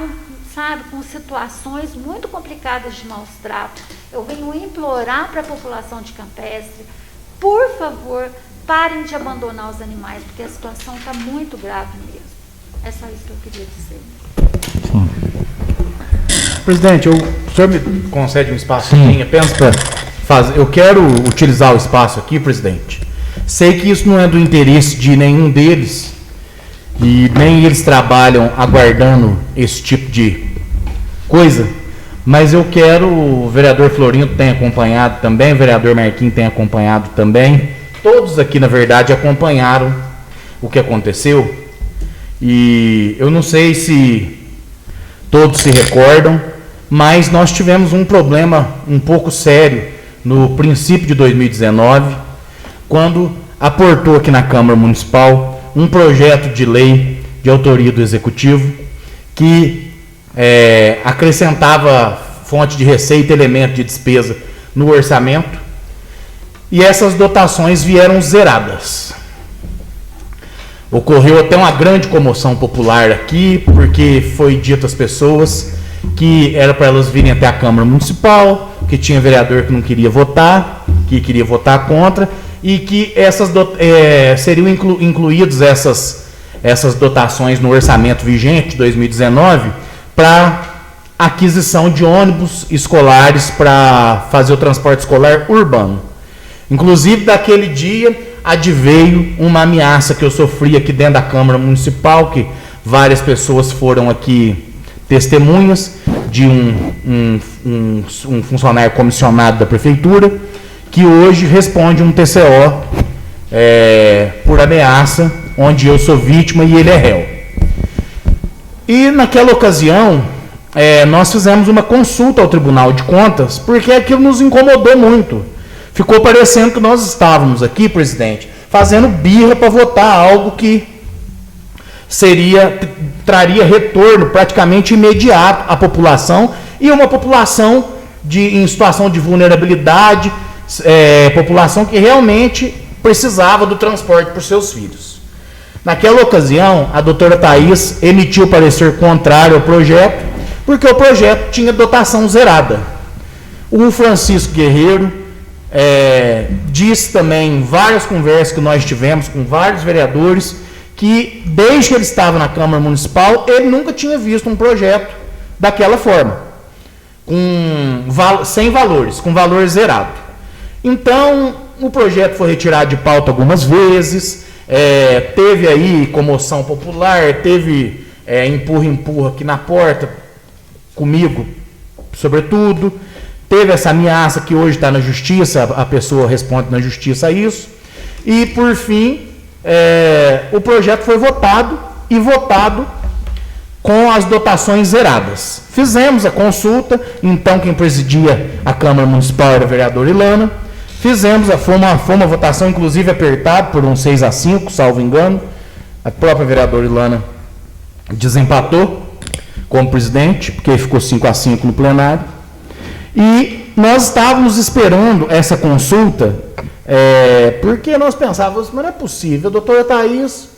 com situações muito complicadas de maus tratos. Eu venho implorar para a população de Campestre, por favor, parem de abandonar os animais, porque a situação está muito grave mesmo. É só isso que eu queria dizer. Sim. Presidente, o senhor me concede um espaço Sim. apenas para fazer. Eu quero utilizar o espaço aqui, presidente. Sei que isso não é do interesse de nenhum deles, e nem eles trabalham aguardando esse tipo de coisa, mas eu quero, o vereador Florindo tem acompanhado também, o vereador Marquinhos tem acompanhado também, todos aqui, na verdade, acompanharam o que aconteceu, e eu não sei se todos se recordam, mas nós tivemos um problema um pouco sério no princípio de 2019, quando aportou aqui na Câmara Municipal um projeto de lei de autoria do Executivo que acrescentava fonte de receita, elemento de despesa no orçamento, e essas dotações vieram zeradas. Ocorreu até uma grande comoção popular aqui, porque foi dito às pessoas que era para elas virem até a Câmara Municipal, que tinha vereador que não queria votar, que queria votar contra, e que seriam incluídas essas dotações no orçamento vigente de 2019 para aquisição de ônibus escolares para fazer o transporte escolar urbano. Inclusive, daquele dia adveio uma ameaça que eu sofri aqui dentro da Câmara Municipal, que várias pessoas foram aqui testemunhas, de um funcionário comissionado da Prefeitura, que hoje responde um TCO por ameaça, onde eu sou vítima e ele é réu. E naquela ocasião, nós fizemos uma consulta ao Tribunal de Contas, porque aquilo nos incomodou muito. Ficou parecendo que nós estávamos aqui, presidente, fazendo birra para votar algo que traria retorno praticamente imediato à população, e uma população em situação de vulnerabilidade, população que realmente precisava do transporte para os seus filhos. Naquela ocasião, a doutora Thaís emitiu parecer contrário ao projeto, porque o projeto tinha dotação zerada. O Francisco Guerreiro disse também em várias conversas que nós tivemos com vários vereadores que desde que ele estava na Câmara Municipal, ele nunca tinha visto um projeto daquela forma, sem valores, com valor zerado. Então, o projeto foi retirado de pauta algumas vezes, teve aí comoção popular, teve empurra aqui na porta, comigo, sobretudo, teve essa ameaça que hoje está na justiça, a pessoa responde na justiça a isso, e por fim, o projeto foi votado com as dotações zeradas. Fizemos a consulta, então quem presidia a Câmara Municipal era o vereador Ilana, foi uma votação inclusive apertada por 6-5, salvo engano, a própria vereadora Ilana desempatou como presidente, porque ficou 5-5 no plenário, e nós estávamos esperando essa consulta, porque nós pensávamos, mas não é possível, a doutora Thaís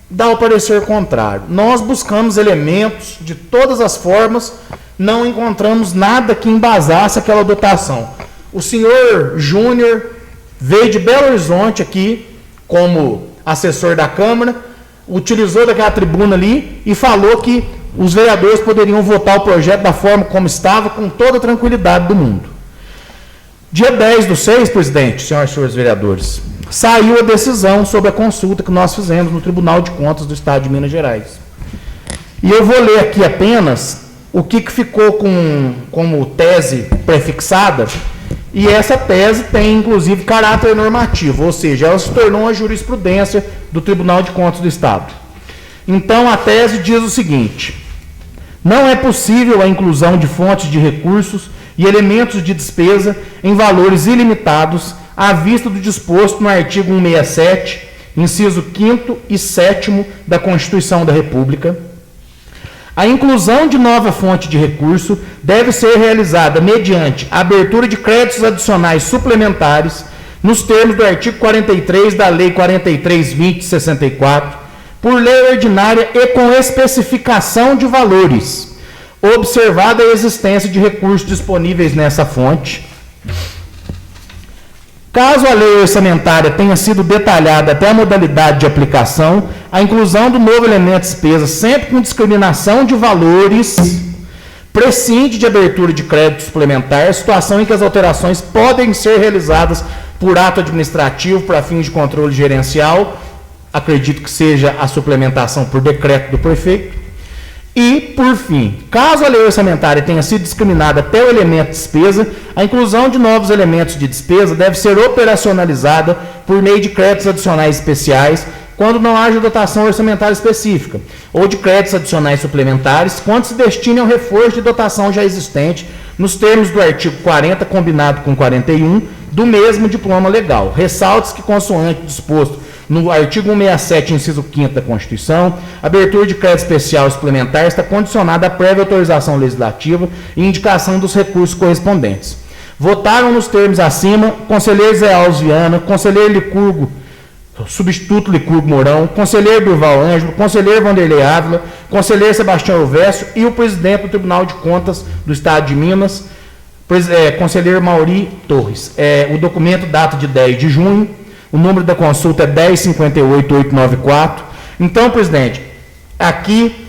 dá o parecer contrário. Nós buscamos elementos de todas as formas, não encontramos nada que embasasse aquela dotação. O senhor Júnior veio de Belo Horizonte aqui, como assessor da Câmara, utilizou daquela tribuna ali e falou que os vereadores poderiam votar o projeto da forma como estava, com toda a tranquilidade do mundo. Dia 10/6, presidente, senhoras e senhores vereadores, saiu a decisão sobre a consulta que nós fizemos no Tribunal de Contas do Estado de Minas Gerais. E eu vou ler aqui apenas o que ficou como tese prefixada, e essa tese tem, inclusive, caráter normativo, ou seja, ela se tornou uma jurisprudência do Tribunal de Contas do Estado. Então, a tese diz o seguinte: não é possível a inclusão de fontes de recursos e elementos de despesa em valores ilimitados à vista do disposto no artigo 167, inciso 5º e 7º da Constituição da República. A inclusão de nova fonte de recurso deve ser realizada mediante a abertura de créditos adicionais suplementares nos termos do artigo 43 da Lei 43.20/64, por lei ordinária e com especificação de valores, observada a existência de recursos disponíveis nessa fonte. Caso a lei orçamentária tenha sido detalhada até a modalidade de aplicação, a inclusão do novo elemento de despesa, sempre com discriminação de valores, prescinde de abertura de crédito suplementar, situação em que as alterações podem ser realizadas por ato administrativo para fins de controle gerencial, acredito que seja a suplementação por decreto do prefeito. E, por fim, caso a lei orçamentária tenha sido discriminada até o elemento de despesa, a inclusão de novos elementos de despesa deve ser operacionalizada por meio de créditos adicionais especiais, quando não haja dotação orçamentária específica, ou de créditos adicionais suplementares, quando se destine ao reforço de dotação já existente, nos termos do artigo 40, combinado com 41, do mesmo diploma legal. Ressalta-se que, consoante disposto no artigo 167, inciso 5º da Constituição, a abertura de crédito especial suplementar está condicionada à prévia autorização legislativa e indicação dos recursos correspondentes. Votaram nos termos acima conselheiro Zé Alves Viana, conselheiro Licurgo, substituto Licurgo Mourão, conselheiro Durval Ângelo, conselheiro Vanderlei Ávila, conselheiro Sebastião Elvésio e o presidente do Tribunal de Contas do Estado de Minas, conselheiro Mauri Torres. O documento data de 10 de junho, o número da consulta é 10.58.894. Então, presidente, aqui,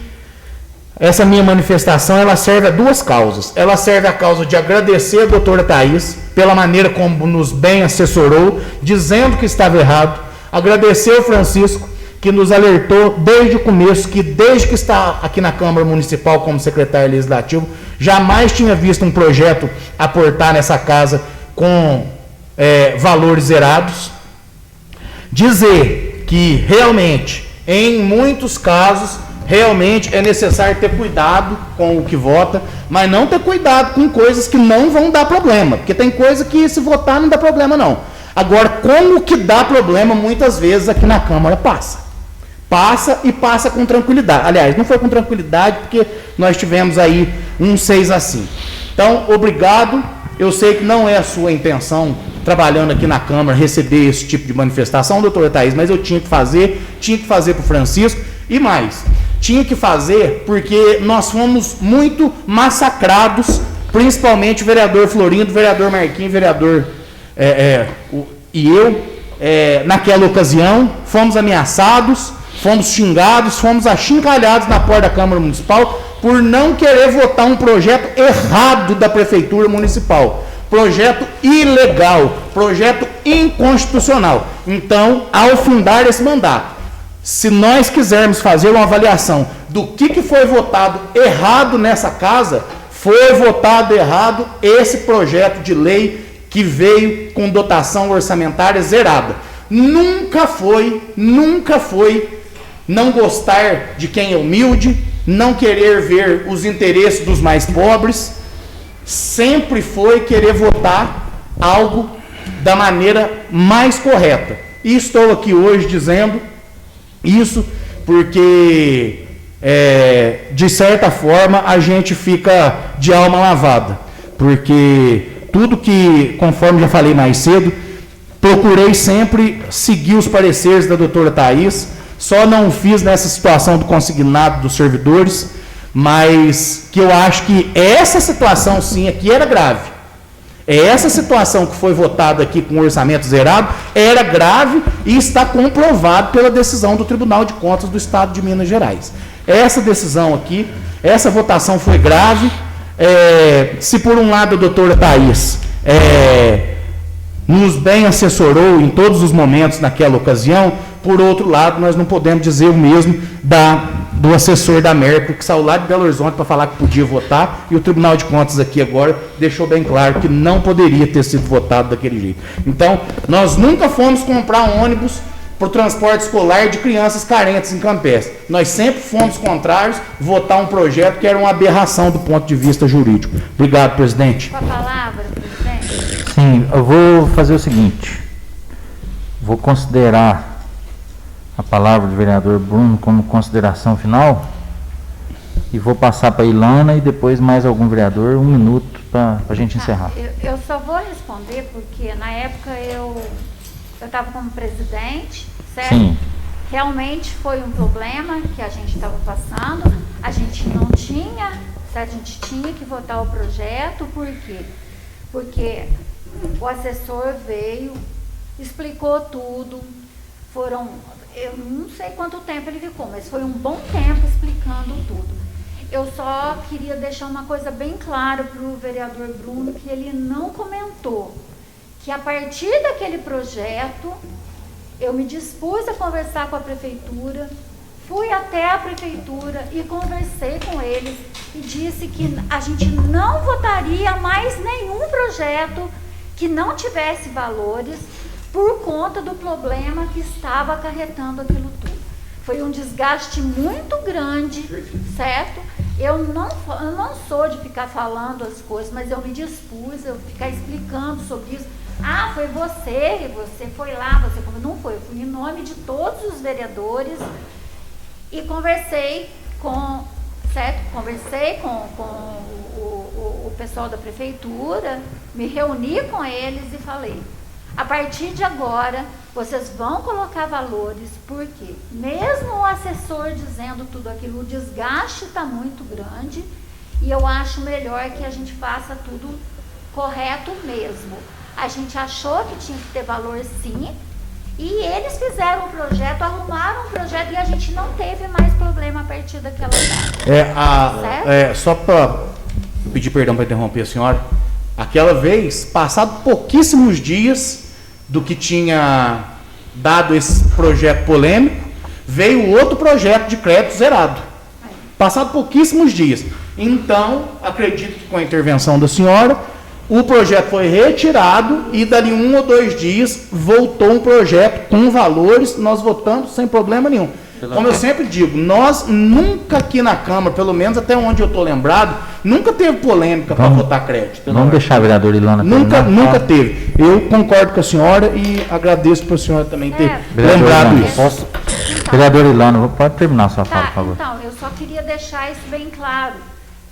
essa minha manifestação, ela serve a duas causas. Ela serve a causa de agradecer a doutora Thaís pela maneira como nos bem assessorou, dizendo que estava errado. Agradecer ao Francisco, que nos alertou desde o começo, que desde que está aqui na Câmara Municipal como secretário legislativo, jamais tinha visto um projeto aportar nessa casa com valores zerados. Dizer que realmente, em muitos casos, realmente é necessário ter cuidado com o que vota, mas não ter cuidado com coisas que não vão dar problema, porque tem coisa que se votar não dá problema não. Agora, como que dá problema, muitas vezes aqui na Câmara passa. Passa e passa com tranquilidade. Aliás, não foi com tranquilidade, porque nós tivemos aí 6-5. Então, obrigado. Eu sei que não é a sua intenção, trabalhando aqui na Câmara, receber esse tipo de manifestação, doutora Thaís, mas eu tinha que fazer para o Francisco, e mais, tinha que fazer porque nós fomos muito massacrados, principalmente o vereador Florindo, o vereador Marquinhos, o vereador E eu, naquela ocasião, fomos ameaçados, fomos xingados, fomos achincalhados na porta da Câmara Municipal por não querer votar um projeto errado da Prefeitura Municipal. Projeto ilegal, projeto inconstitucional. Então, ao findar esse mandato, se nós quisermos fazer uma avaliação do que foi votado errado nessa casa, foi votado errado esse projeto de lei que veio com dotação orçamentária zerada. Nunca foi não gostar de quem é humilde, não querer ver os interesses dos mais pobres, sempre foi querer votar algo da maneira mais correta. E estou aqui hoje dizendo isso porque, de certa forma, a gente fica de alma lavada, porque tudo que, conforme já falei mais cedo, procurei sempre seguir os pareceres da doutora Thaís, só não fiz nessa situação do consignado dos servidores, mas que eu acho que essa situação sim aqui era grave. Essa situação que foi votada aqui com o orçamento zerado era grave e está comprovado pela decisão do Tribunal de Contas do Estado de Minas Gerais. Essa decisão aqui, essa votação foi grave. Se por um lado a doutora Thaís nos bem assessorou em todos os momentos naquela ocasião, por outro lado, nós não podemos dizer o mesmo do assessor da Mercury, que saiu lá de Belo Horizonte para falar que podia votar, e o Tribunal de Contas aqui agora deixou bem claro que não poderia ter sido votado daquele jeito. Então, nós nunca fomos comprar um ônibus para o transporte escolar de crianças carentes em Campestre. Nós sempre fomos contrários, votar um projeto que era uma aberração do ponto de vista jurídico. Obrigado, presidente. Com a palavra, presidente. Sim, eu vou fazer o seguinte. Vou considerar a palavra do vereador Bruno como consideração final e vou passar para a Ilana e depois mais algum vereador, 1 minuto para a gente encerrar. Eu só vou responder porque na época eu estava como presidente, certo? Sim. Realmente foi um problema que a gente estava passando, a gente não tinha, certo? A gente tinha que votar o projeto, por quê? Porque o assessor veio, explicou tudo, eu não sei quanto tempo ele ficou, mas foi um bom tempo explicando tudo. Eu só queria deixar uma coisa bem clara para o vereador Bruno, que ele não comentou, que a partir daquele projeto, eu me dispus a conversar com a prefeitura, fui até a prefeitura e conversei com eles e disse que a gente não votaria mais nenhum projeto que não tivesse valores, por conta do problema que estava acarretando aquilo tudo. Foi um desgaste muito grande, certo? Eu não sou de ficar falando as coisas, mas eu me dispus a ficar explicando sobre isso. Ah, foi você foi lá, não foi, eu fui em nome de todos os vereadores e conversei com o pessoal da prefeitura, me reuni com eles e falei: a partir de agora, vocês vão colocar valores, porque mesmo o assessor dizendo tudo aquilo, o desgaste está muito grande e eu acho melhor que a gente faça tudo correto mesmo. A gente achou que tinha que ter valor sim, e eles fizeram um projeto, arrumaram um projeto e a gente não teve mais problema a partir daquela data. Só para pedir perdão para interromper a senhora, aquela vez, passado pouquíssimos dias do que tinha dado esse projeto polêmico, veio outro projeto de crédito zerado. Passado pouquíssimos dias. Então, acredito que com a intervenção da senhora, o projeto foi retirado e dali 1 ou 2 dias voltou um projeto com valores, nós votamos sem problema nenhum. Como eu sempre digo, nós nunca aqui na Câmara, pelo menos até onde eu estou lembrado, nunca teve polêmica para votar crédito. Vamos deixar a vereadora Ilana terminar. Nunca teve. Eu concordo com a senhora e agradeço para a senhora também ter lembrado isso. Vereadora Ilana, pode terminar a sua fala, por favor. Então, eu só queria deixar isso bem claro,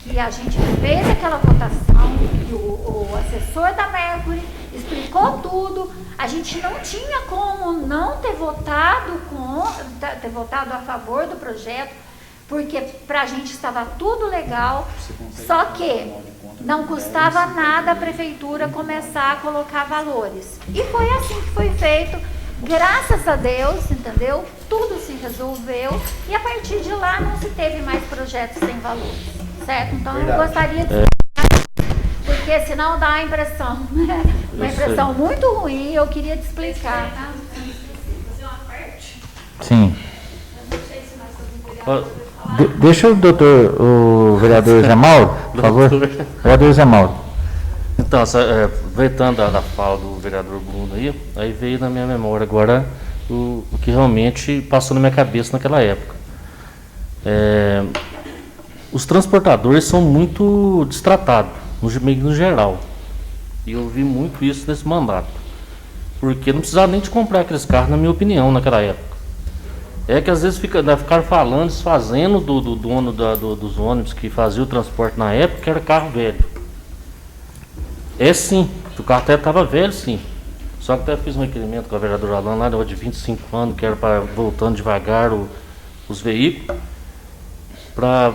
que a gente fez aquela votação, que o assessor da Mercury explicou tudo, a gente não tinha como não ter votado a favor do projeto, porque para a gente estava tudo legal, só que Não custava nada a prefeitura começar a colocar valores. E foi assim que foi feito, graças a Deus, entendeu? Tudo se resolveu e a partir de lá não se teve mais projetos sem valores, certo? Então eu gostaria de porque senão dá a impressão, né? Uma impressão muito ruim, eu queria te explicar. Sim. Deixa o vereador Zé Mauro, por favor. Vereador Zé Mauro. Então, aproveitando a fala do vereador Bruno aí veio na minha memória agora o que realmente passou na minha cabeça naquela época. Os transportadores são muito destratados, no geral. E eu vi muito isso nesse mandato. Porque não precisava nem de comprar aqueles carros, na minha opinião, naquela época. É que às vezes ficaram falando, desfazendo do dono dos ônibus que fazia o transporte na época, que era carro velho. Sim, o carro até estava velho, sim. Só que até fiz um requerimento com a vereadora Alana, lá de 25 anos, que era para voltando devagar os veículos,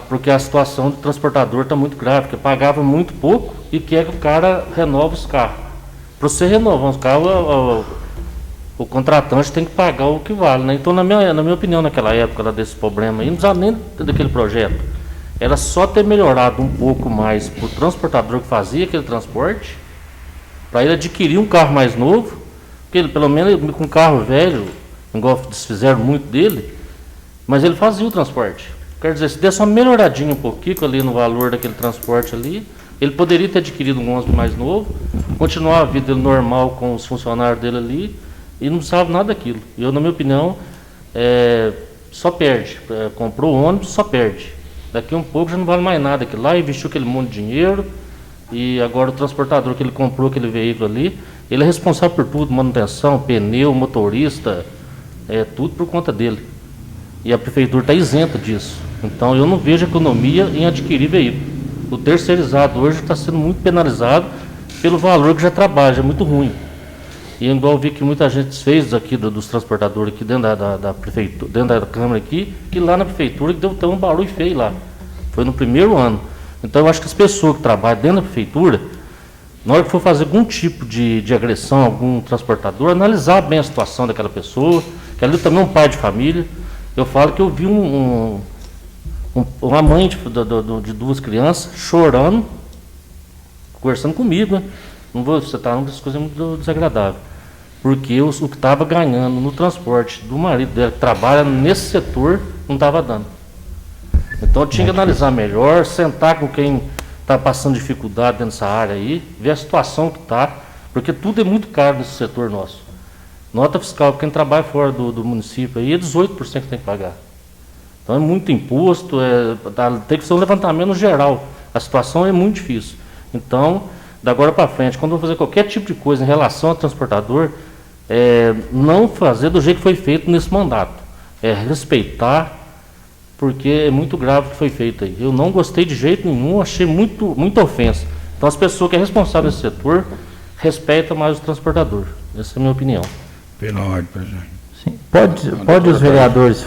porque a situação do transportador está muito grave, porque pagava muito pouco e quer que o cara renova os carros. Para você renovar os carros, o contratante tem que pagar o que vale, né? Então, na minha opinião, naquela época lá desse problema aí, não precisava nem daquele projeto. Era só ter melhorado um pouco mais para o transportador que fazia aquele transporte, para ele adquirir um carro mais novo, porque ele, pelo menos com um carro velho, igual desfizeram muito dele, mas ele fazia o transporte. Quer dizer, se desse uma melhoradinha um pouquinho ali no valor daquele transporte ali, ele poderia ter adquirido um ônibus mais novo, continuar a vida dele normal com os funcionários dele ali, e não precisava nada daquilo. Eu, na minha opinião, só perde. Comprou o ônibus, só perde. Daqui um pouco já não vale mais nada. Aquilo lá investiu aquele monte de dinheiro, e agora o transportador que ele comprou aquele veículo ali, ele é responsável por tudo, manutenção, pneu, motorista, tudo por conta dele. E a prefeitura está isenta disso. Então eu não vejo economia em adquirir veículo. O terceirizado hoje está sendo muito penalizado pelo valor que já trabalha, é muito ruim. E igual eu vi que muita gente fez aqui dos transportadores aqui dentro da prefeitura, dentro da Câmara aqui, e lá na prefeitura que deu tão um barulho feio lá. Foi no primeiro ano. Então eu acho que as pessoas que trabalham dentro da prefeitura, na hora que for fazer algum tipo de agressão a algum transportador, analisar bem a situação daquela pessoa, que ali também é um pai de família. Eu falo que eu vi uma mãe de duas crianças chorando, conversando comigo, né? Não vou citar uma das coisas muito desagradáveis. Porque o que estava ganhando no transporte do marido dela, que trabalha nesse setor, não estava dando. Então eu tinha que analisar melhor, sentar com quem está passando dificuldade dentro dessa área aí, ver a situação que está, porque tudo é muito caro nesse setor nosso. Nota fiscal, quem trabalha fora do município aí, é 18% que tem que pagar. Então é muito imposto, tem que ser um levantamento geral. A situação é muito difícil. Então, da agora para frente, quando eu vou fazer qualquer tipo de coisa em relação ao transportador, não fazer do jeito que foi feito nesse mandato. Respeitar, porque é muito grave o que foi feito aí. Eu não gostei de jeito nenhum, achei muita ofensa. Então as pessoas que é responsável nesse setor, respeitam mais o transportador. Essa é a minha opinião. Pela ordem, presidente. Sim. Pode os vereadores...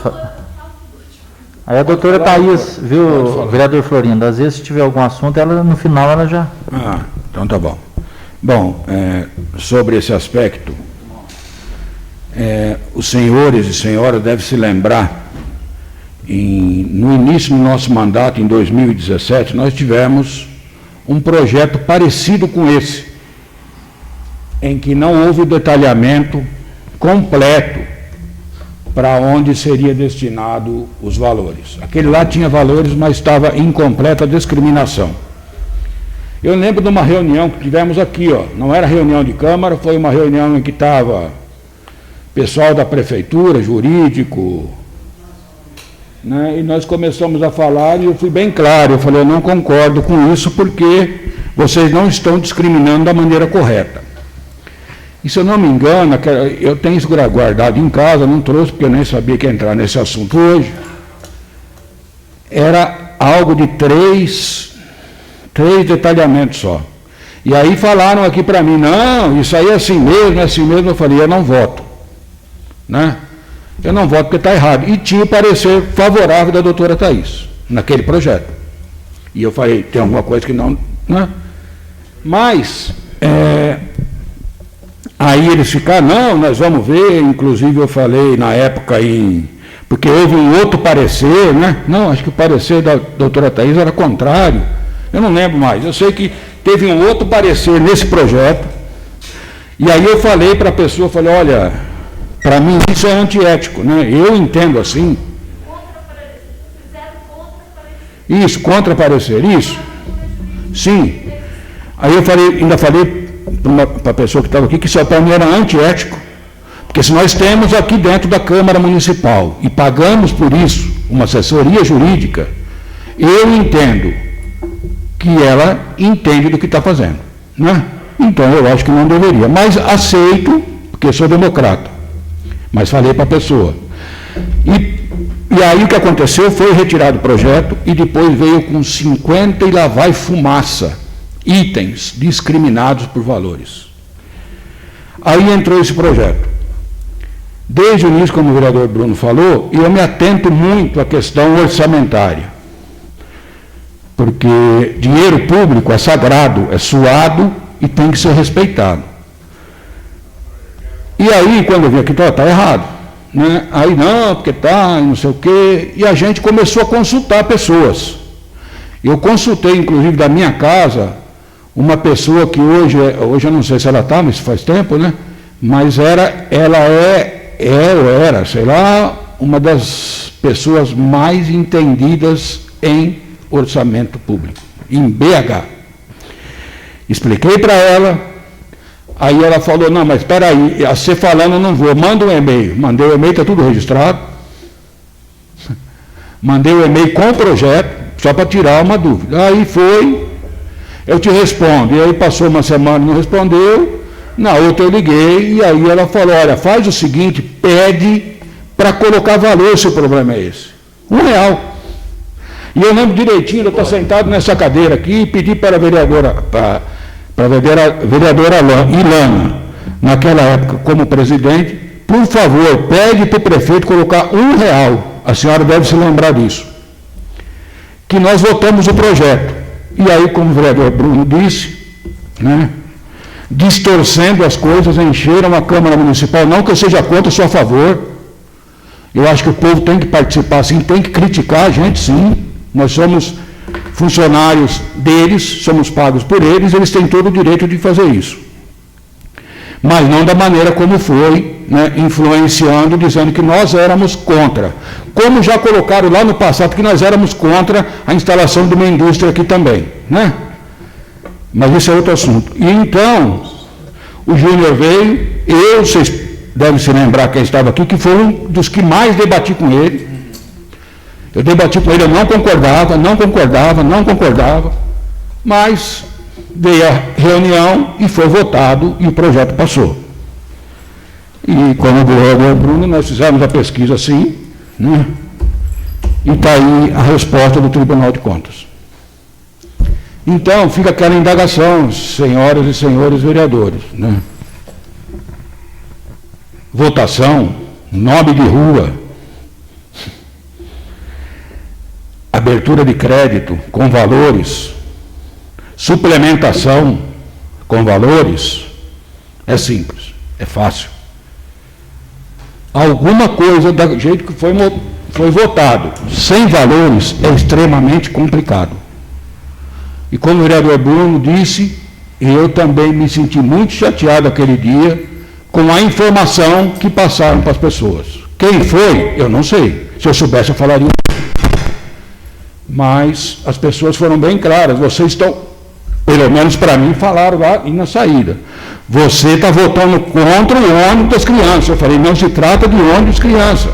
Aí a doutora Thaís, viu, vereador Florindo, às vezes se tiver algum assunto, ela no final ela já... Então tá bom. Bom, sobre esse aspecto, os senhores e senhoras devem se lembrar, no início do nosso mandato, em 2017, nós tivemos um projeto parecido com esse, em que não houve detalhamento completo para onde seria destinado os valores. Aquele lá tinha valores, mas estava incompleta a discriminação. Eu lembro de uma reunião que tivemos aqui, não era reunião de Câmara, foi uma reunião em que estava pessoal da prefeitura, jurídico, né, e nós começamos a falar e eu fui bem claro, eu falei, eu não concordo com isso porque vocês não estão discriminando da maneira correta. E se eu não me engano, eu tenho isso guardado em casa, não trouxe porque eu nem sabia que ia entrar nesse assunto hoje. Era algo de três detalhamentos só. E aí falaram aqui para mim, não, isso aí é assim mesmo, eu falei, eu não voto. Né? Eu não voto porque está errado. E tinha o parecer favorável da doutora Thaís, naquele projeto. E eu falei, tem alguma coisa que não... Né? Mas, aí eles ficaram, não, nós vamos ver, inclusive eu falei na época porque houve um outro parecer, né? Não, acho que o parecer da doutora Thais era contrário, eu não lembro mais, eu sei que teve um outro parecer nesse projeto, e aí eu falei para a pessoa, falei, olha, para mim isso é antiético, né? Eu entendo assim. Isso, contra parecer, isso. Sim. Aí eu ainda falei para a pessoa que estava aqui que isso para mim era antiético, porque se nós temos aqui dentro da Câmara Municipal e pagamos por isso uma assessoria jurídica, eu entendo que ela entende do que está fazendo, né? Então eu acho que não deveria, mas aceito, porque sou democrata, mas falei para a pessoa. E aí o que aconteceu foi retirado o projeto e depois veio com 50 e lá vai fumaça, itens discriminados por valores. Aí entrou esse projeto. Desde o início, como o vereador Bruno falou, eu me atento muito à questão orçamentária, porque dinheiro público é sagrado, é suado e tem que ser respeitado. E aí, quando eu vi aqui, está errado. Né? Aí não, porque está, não sei o quê, e a gente começou a consultar pessoas. Eu consultei, inclusive, da minha casa, uma pessoa que hoje eu não sei se ela está, mas faz tempo, né? Mas ela era, sei lá, uma das pessoas mais entendidas em orçamento público, em BH. Expliquei para ela, aí ela falou, não, mas espera aí, você falando eu não vou, manda um e-mail. Mandei o e-mail, está tudo registrado. Mandei o e-mail com o projeto, só para tirar uma dúvida. Aí foi, eu te respondo. E aí passou uma semana e não respondeu. Na outra eu liguei e aí ela falou, olha, faz o seguinte, pede para colocar valor se o problema é esse. R$1. E eu lembro direitinho, eu estou sentado nessa cadeira aqui e pedi para a vereadora Ilana, naquela época como presidente, por favor, pede para o prefeito colocar R$1. A senhora deve se lembrar disso. Que nós votamos o projeto. E aí, como o vereador Bruno disse, né, distorcendo as coisas, encheram a Câmara Municipal, não que eu seja contra, eu sou a favor. Eu acho que o povo tem que participar sim, tem que criticar a gente sim. Nós somos funcionários deles, somos pagos por eles, eles têm todo o direito de fazer isso. Mas não da maneira como foi, né, influenciando, dizendo que nós éramos contra. Como já colocaram lá no passado que nós éramos contra a instalação de uma indústria aqui também, né? Mas isso é outro assunto. E então, o Júnior veio, vocês devem se lembrar quem estava aqui, que foi um dos que mais debati com ele. Eu debati com ele, eu não concordava, mas veio a reunião e foi votado e o projeto passou. E como o vereador Bruno, nós fizemos a pesquisa assim, né? E está aí a resposta do Tribunal de Contas. Então, fica aquela indagação, senhoras e senhores vereadores, né? Votação, nome de rua, abertura de crédito com valores, suplementação com valores, é simples, é fácil. Alguma coisa do jeito que foi votado, sem valores, é extremamente complicado. E como o vereador Bruno disse, eu também me senti muito chateado aquele dia com a informação que passaram para as pessoas. Quem foi, eu não sei. Se eu soubesse, eu falaria. Mas as pessoas foram bem claras. Vocês estão, pelo menos para mim, falaram lá e na saída. Você está votando contra o ônibus das crianças. Eu falei, não se trata de ônibus criança.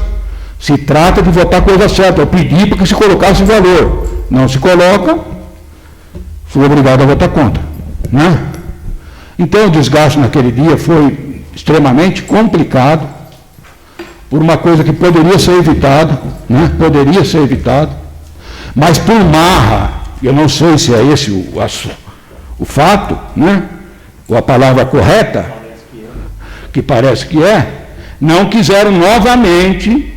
Se trata de votar coisa certa. Eu pedi para que se colocasse valor. Não se coloca, fui obrigado a votar contra, né? Então o desgaste naquele dia foi extremamente complicado, por uma coisa que poderia ser evitada, né? Poderia ser evitado, mas por marra, eu não sei se é esse o fato, né? Ou a palavra correta, que parece que é, não quiseram novamente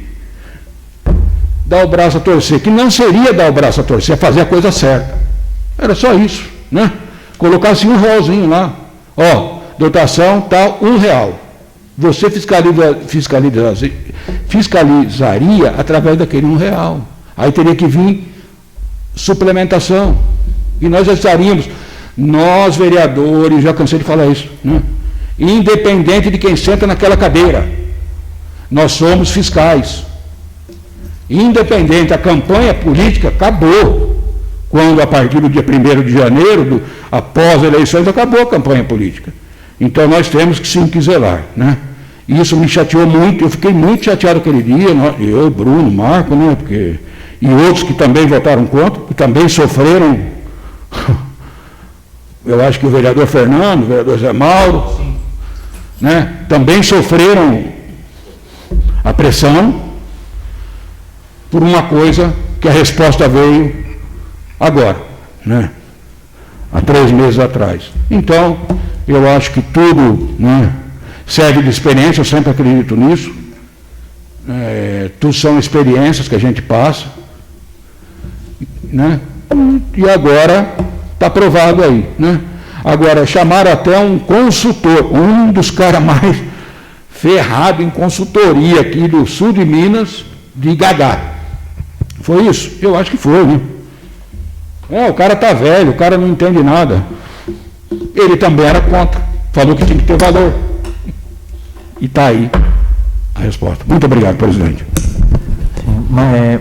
dar o braço a torcer, que não seria dar o braço a torcer, é fazer a coisa certa. Era só isso, né? colocasse um realzinho lá. Ó, dotação tal, R$1. Você fiscalizaria através daquele R$1. Aí teria que vir suplementação. E nós já estaríamos, nós vereadores, já cansei de falar isso, né? Independente de quem senta naquela cadeira, nós somos fiscais. Independente, a campanha política acabou. Quando, a partir do dia 1º de janeiro, após as eleições, acabou a campanha política. Então, nós temos que sim que zelar, né? Isso me chateou muito, eu fiquei muito chateado aquele dia, eu, Bruno, Marco, né? Porque, e outros que também votaram contra, que também sofreram. Eu acho que o vereador Fernando, o vereador Zé Mauro, né? Também sofreram a pressão por uma coisa que a resposta veio agora, né? Há 3 meses atrás. Então, eu acho que tudo, né, serve de experiência, eu sempre acredito nisso. Tudo são experiências que a gente passa, né? E agora está provado aí, né? Agora, chamaram até um consultor, um dos caras mais ferrados em consultoria aqui do sul de Minas, de Gagá. Foi isso? Eu acho que foi, né? O cara está velho, o cara não entende nada. Ele também era contra, falou que tinha que ter valor. E está aí a resposta. Muito obrigado, presidente. Sim,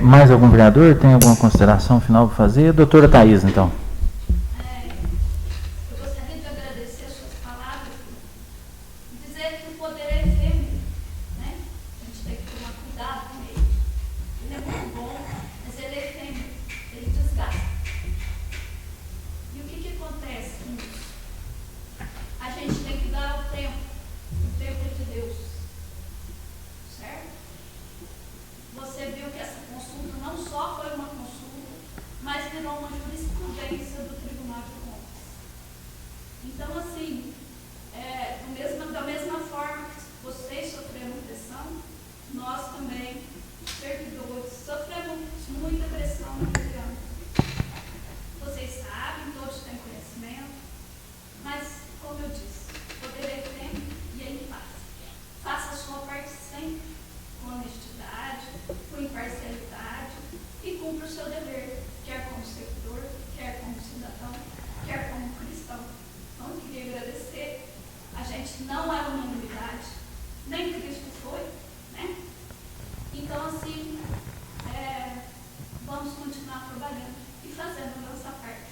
mais algum vereador tem alguma consideração final para fazer? Doutora Thaís, então. Eu gostaria de agradecer as suas palavras e dizer que o poder é efêmero, né? A gente tem que tomar cuidado com ele. Ele é muito bom, mas ele é efêmero, ele desgasta. E o que acontece com isso? A gente tem que dar o tempo é de Deus, certo? Você viu que essa consulta não só foi uma consulta, mas virou uma jurisprudência do Tribunal de Contas. Então, assim, da mesma forma que vocês sofreram pressão, nós também, servidores, sofremos muita pressão naquele ano. Vocês sabem, todos têm conhecimento, mas, como eu disse, poder é tempo e ele passa. Faça a sua parte sempre com honestidade, com imparcialidade e cumpra o seu dever, quer como servidor, quer como cidadão, quer como cristão. Então, eu queria agradecer. A gente não é unanimidade, nem Cristo foi, né? Então, assim, vamos continuar trabalhando e fazendo a nossa parte.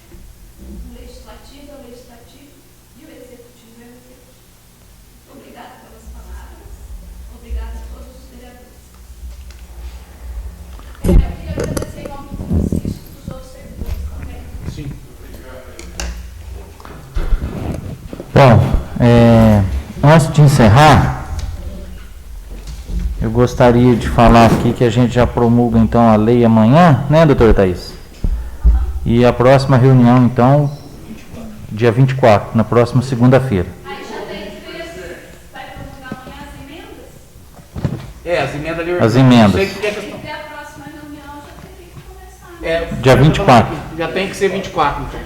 O legislativo é o legislativo e o executivo é o executivo. Obrigada pelas palavras. Obrigada a todos os vereadores. Eu queria agradecer em nome do Francisco e dos outros servidores também. Sim. Bom, antes de encerrar, eu gostaria de falar aqui que a gente já promulga então a lei amanhã, né, doutora Thaís? E a próxima reunião, então, dia 24, na próxima segunda-feira. Aí já tem que ver se vai promulgar amanhã as emendas. As emendas ali. As emendas. Tem que ter a próxima reunião, já tem que começar. Dia 24. Já tem que ser 24, então.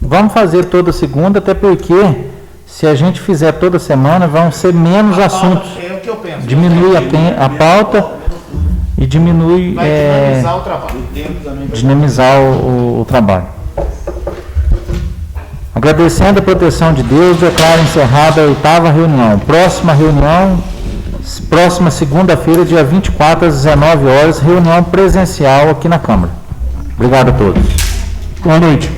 Vamos fazer toda segunda, até porque se a gente fizer toda semana, vão ser menos assuntos. É o que eu penso. Diminui a pauta e diminui. Vai dinamizar o trabalho. Dinamizar o trabalho. Agradecendo a proteção de Deus, declaro encerrada a 8ª reunião. Próxima reunião, próxima segunda-feira, dia 24, às 19 horas, reunião presencial aqui na Câmara. Obrigado a todos. Boa noite.